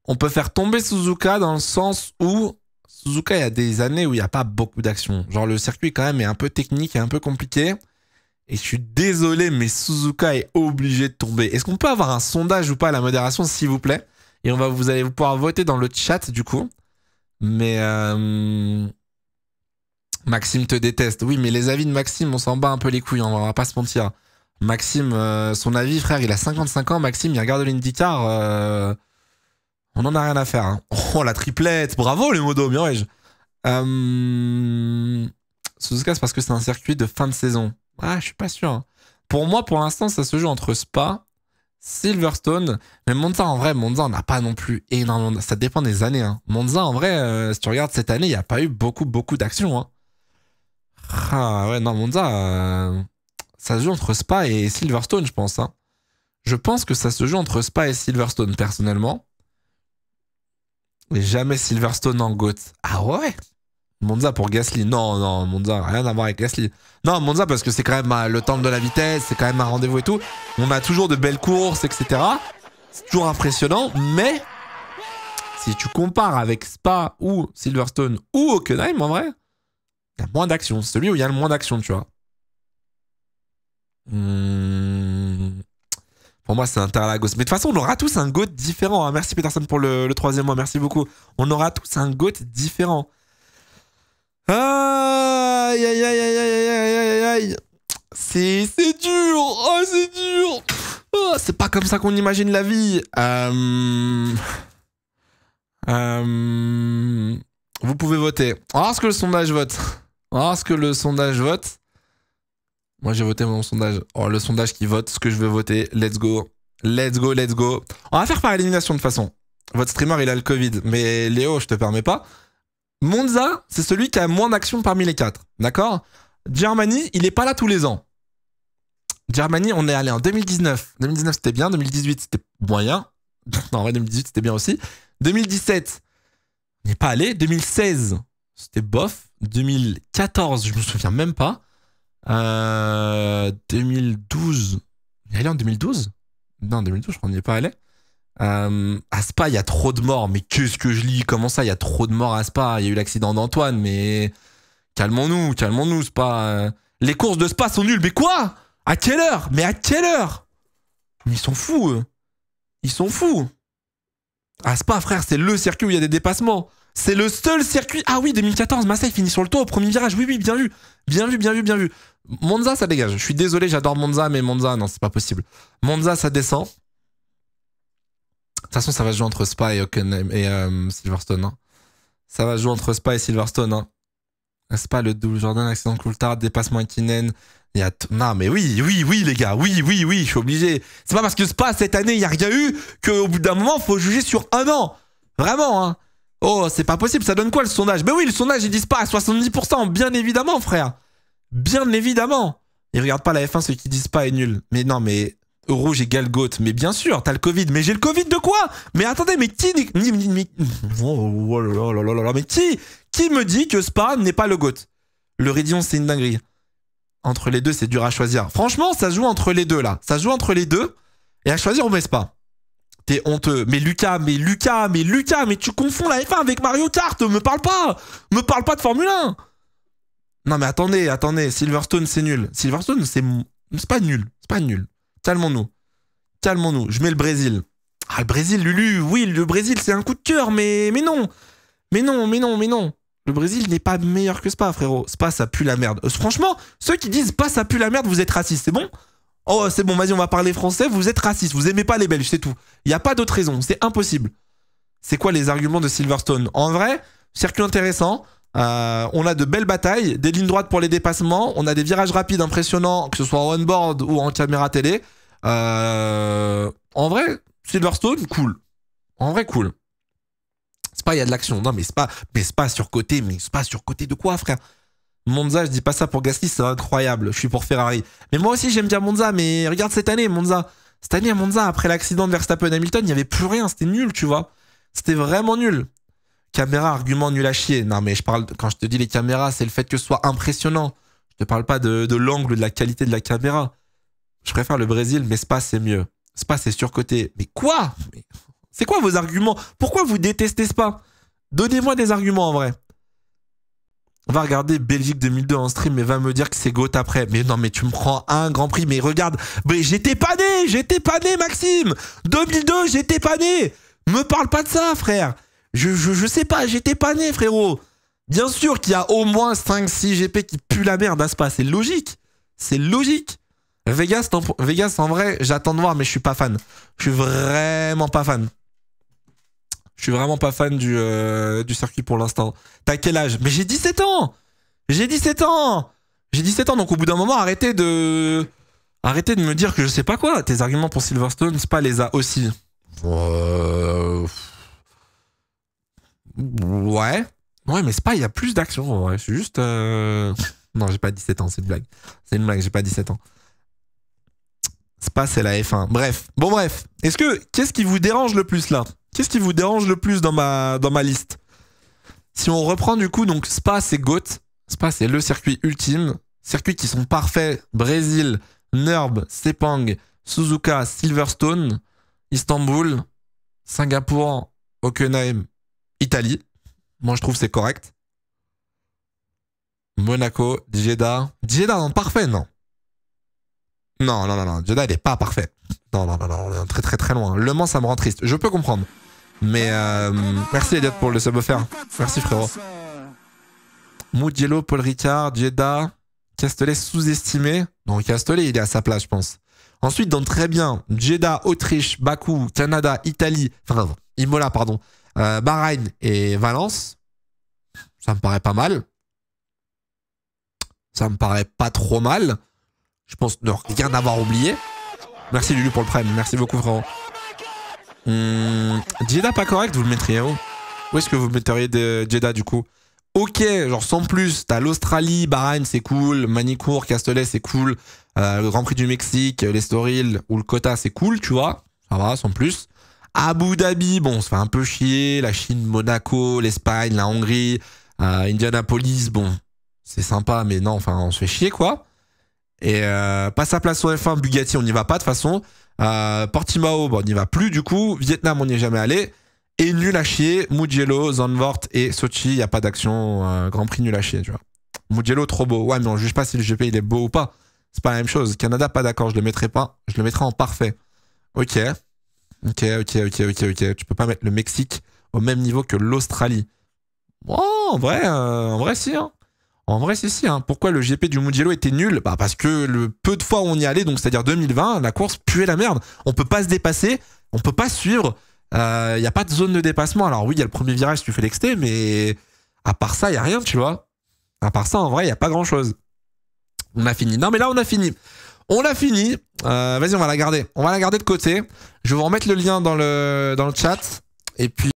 On peut faire tomber Suzuka dans le sens où Suzuka, il y a des années où il n'y a pas beaucoup d'action. Genre, le circuit, quand même, est un peu technique et un peu compliqué. Et je suis désolé, mais Suzuka est obligé de tomber. Est-ce qu'on peut avoir un sondage ou pas à la modération, s'il vous plaît? Et vous allez pouvoir voter dans le chat, du coup. Mais Maxime te déteste. Oui, mais les avis de Maxime, on s'en bat un peu les couilles, on va pas se mentir. Maxime, son avis, frère, il a 55 ans. Maxime, il regarde l'IndyCar. On en a rien à faire. Hein. Oh, la triplette. Bravo, les modos, bien ouais. Suzuka, c'est parce que c'est un circuit de fin de saison. Ah, je suis pas sûr. Hein. Pour moi, pour l'instant, ça se joue entre Spa, Silverstone. Mais Monza, en vrai, Monza, on n'a pas non plus énormément. Ça dépend des années. Hein. Monza, en vrai, si tu regardes cette année, il n'y a pas eu beaucoup d'action. Hein. Ah, ouais, non, Monza, ça se joue entre Spa et Silverstone, je pense. Hein. Je pense que ça se joue entre Spa et Silverstone, personnellement. Mais jamais Silverstone en GOAT. Ah ouais? Monza pour Gasly. Non, Monza, rien à voir avec Gasly. Non, Monza parce que c'est quand même le temple de la vitesse, c'est quand même un rendez-vous et tout. On a toujours de belles courses, etc. C'est toujours impressionnant, mais si tu compares avec Spa ou Silverstone ou Hockenheim, en vrai, il y a moins d'action. C'est celui où il y a le moins d'action, tu vois. Pour moi, c'est Interlagos. Mais de toute façon, on aura tous un GOAT différent. Hein. Merci Peterson pour le troisième mois. Merci beaucoup. On aura tous un GOAT différent. Aïe, aïe, aïe, aïe, aïe, aïe, aïe, aïe. C'est dur. Oh, c'est dur. Oh, c'est pas comme ça qu'on imagine la vie. Vous pouvez voter. On va voir ce que le sondage vote. On va voir ce que le sondage vote. Moi, j'ai voté mon sondage. Oh, le sondage qui vote ce que je veux voter. Let's go. Let's go, let's go. On va faire par élimination de toute façon. Votre streamer, il a le Covid. Mais Léo, je te permets pas. Monza, c'est celui qui a moins d'action parmi les quatre. D'accord? Germany, il est pas là tous les ans. Germany, on est allé en 2019. 2019, c'était bien. 2018, c'était moyen. Non, en vrai, 2018, c'était bien aussi. 2017, on n'est pas allé. 2016, c'était bof. 2014, je me souviens même pas. 2012. Il est allé en 2012? Non, 2012, je crois qu'on n'y est pas allé. À Spa, il y a trop de morts. Mais qu'est-ce que je lis? Comment ça, il y a trop de morts à Spa? Il y a eu l'accident d'Antoine, mais calmons-nous, Spa. Les courses de Spa sont nulles. Mais quoi? À quelle heure? Mais à quelle heure? Mais ils sont fous, eux. Ils sont fous. À Spa, frère, c'est le circuit où il y a des dépassements. C'est le seul circuit. Ah oui, 2014, Massa, il finit sur le toit au premier virage. Oui, bien vu. Bien vu. Monza, ça dégage. Je suis désolé, j'adore Monza, mais Monza, non, c'est pas possible. Monza, ça descend. De toute façon, ça va jouer entre Spa et Hockenheim et Silverstone. Hein. Ça va jouer entre Spa et Silverstone. Hein. Spa, le double Jordan, accident de Coulthard, dépassement Hakkinen. Non, mais oui, les gars. Oui, je suis obligé. C'est pas parce que Spa, cette année, il n'y a rien eu qu'au bout d'un moment, il faut juger sur un an. Vraiment, hein. Oh, c'est pas possible. Ça donne quoi le sondage? Mais oui, le sondage, ils disent pas à 70%. Bien évidemment, frère. Bien évidemment. Ils regardent pas la F1, ceux qui disent pas est nul. Mais non, mais rouge égale GOAT. Mais bien sûr, t'as le Covid. Mais j'ai le Covid de quoi? Mais attendez, mais qui... mais qui me dit que Spa n'est pas le GOAT? Le Ridion, c'est une dinguerie. Entre les deux, c'est dur à choisir. Franchement, ça se joue entre les deux, là. Ça se joue entre les deux. Et à choisir, on met Spa. T'es honteux. Mais Lucas, mais tu confonds la F1 avec Mario Kart. Me parle pas de Formule 1. Non, mais attendez. Silverstone, c'est nul. Silverstone, c'est pas nul. C'est pas nul. Calmons-nous. Je mets le Brésil. Ah, le Brésil, Lulu. Oui, le Brésil, c'est un coup de cœur, mais non. Mais non. Le Brésil n'est pas meilleur que Spa, frérot. Spa, ça pue la merde. Franchement, ceux qui disent Spa, ça pue la merde, vous êtes racistes, c'est bon? Oh, c'est bon, vas-y, on va parler français. Vous êtes raciste, vous aimez pas les Belges, c'est tout. Il n'y a pas d'autre raison, c'est impossible. C'est quoi les arguments de Silverstone? En vrai, circuit intéressant. On a de belles batailles, des lignes droites pour les dépassements. On a des virages rapides impressionnants, que ce soit en on-board ou en caméra télé. En vrai, Silverstone, cool. En vrai, cool. Spa, il y a de l'action. Non, mais Spa surcoté. Mais Spa surcoté de quoi, frère? Monza, je dis pas ça pour Gasly, c'est incroyable. Je suis pour Ferrari. Mais moi aussi, j'aime bien Monza. Mais regarde cette année, Monza. Cette année à Monza, après l'accident de Verstappen Hamilton, il n'y avait plus rien. C'était nul, tu vois. C'était vraiment nul. Caméra, argument nul à chier. Non, mais quand je te dis les caméras, c'est le fait que ce soit impressionnant. Je te parle pas de l'angle, de la qualité de la caméra. Je préfère le Brésil, mais Spa, c'est mieux. Spa, c'est surcoté. Mais quoi? C'est quoi vos arguments? Pourquoi vous détestez Spa? Donnez-moi des arguments en vrai. On va regarder Belgique 2002 en stream, mais va me dire que c'est GOAT après. Mais non, mais tu me prends un Grand Prix, mais regarde, mais j'étais pas né, Maxime. 2002, j'étais pas né. Me parle pas de ça, frère. Je sais pas, j'étais pas né, frérot. Bien sûr qu'il y a au moins 5-6 GP qui puent la merde à Spa, c'est logique. C'est logique. Vegas, en vrai, j'attends de voir, mais je suis pas fan. Je suis vraiment pas fan. Je suis vraiment pas fan du circuit pour l'instant. T'as quel âge? Mais j'ai 17 ans. J'ai 17 ans. J'ai 17 ans, donc au bout d'un moment, arrêtez de me dire que je sais pas quoi. Tes arguments pour Silverstone, Spa les a aussi. Ouais. Ouais, mais Spa, il y a plus d'action. Ouais, je suis juste... Non, j'ai pas 17 ans, c'est une blague. C'est une blague, j'ai pas 17 ans. Spa, c'est la F1. Bref. Bon, bref. Qu'est-ce qui vous dérange le plus, là? Qu'est-ce qui vous dérange le plus dans ma liste? Si on reprend du coup, donc Spa c'est GOAT. Spa c'est le circuit ultime. Circuits qui sont parfaits. Brésil, Nürburgring, Sepang, Suzuka, Silverstone, Istanbul, Singapour, Hockenheim, Italie. Moi je trouve c'est correct. Monaco, Jeddah. Jeddah non, parfait non. Non. Jeddah il est pas parfait. Non, on est très très très loin. Le Mans ça me rend triste. Je peux comprendre. Mais merci Elliot pour le sub offert. Merci frérot. Mugello, Paul Ricard, Jeddah, Castellet sous-estimé. Non, Castellet il est à sa place je pense. Ensuite dans très bien, Jeddah, Autriche, Bakou, Canada, Italie, enfin Imola pardon, Bahreïn et Valence. Ça me paraît pas mal. Ça me paraît pas trop mal. Je pense ne rien avoir oublié. Merci Lulu pour le prime, merci beaucoup frérot. Jeddah pas correct, vous le mettriez où? Où est-ce que vous le metteriez de Jeddah du coup? Ok, genre sans plus, t'as l'Australie, Bahreïn c'est cool, Manicourt, Castellet c'est cool, le Grand Prix du Mexique, l'Estoril ou le Kota c'est cool, tu vois, ça va, sans plus. Abu Dhabi, bon, ça fait un peu chier, la Chine, Monaco, l'Espagne, la Hongrie, Indianapolis, bon, c'est sympa, mais non, enfin, on se fait chier quoi. Et pas sa place au F1, Bugatti, on n'y va pas de toute façon. Portimao, bon, on n'y va plus du coup. Vietnam, on n'y est jamais allé. Et nul à chier, Mugello, Zandvoort et Sochi, il n'y a pas d'action. Grand Prix nul à chier, tu vois. Mugello, trop beau. Ouais, mais on juge pas si le GP il est beau ou pas. C'est pas la même chose. Canada, pas d'accord, je le mettrai pas. Je le mettrai en parfait. Ok. Tu peux pas mettre le Mexique au même niveau que l'Australie. Oh, en vrai, si, hein. En vrai, si. Hein. Pourquoi le GP du Mugello était nul? Bah parce que le peu de fois où on y allait, donc c'est-à-dire 2020, la course puait la merde. On peut pas se dépasser, on peut pas suivre. Y a pas de zone de dépassement. Alors oui, il y a le premier virage, tu fais l'exté, mais à part ça, y a rien, tu vois. À part ça, en vrai, y a pas grand-chose. On a fini. Non, mais là, on a fini. On l'a fini. Vas-y, on va la garder. On va la garder de côté. Je vais vous remettre le lien dans le chat. Et puis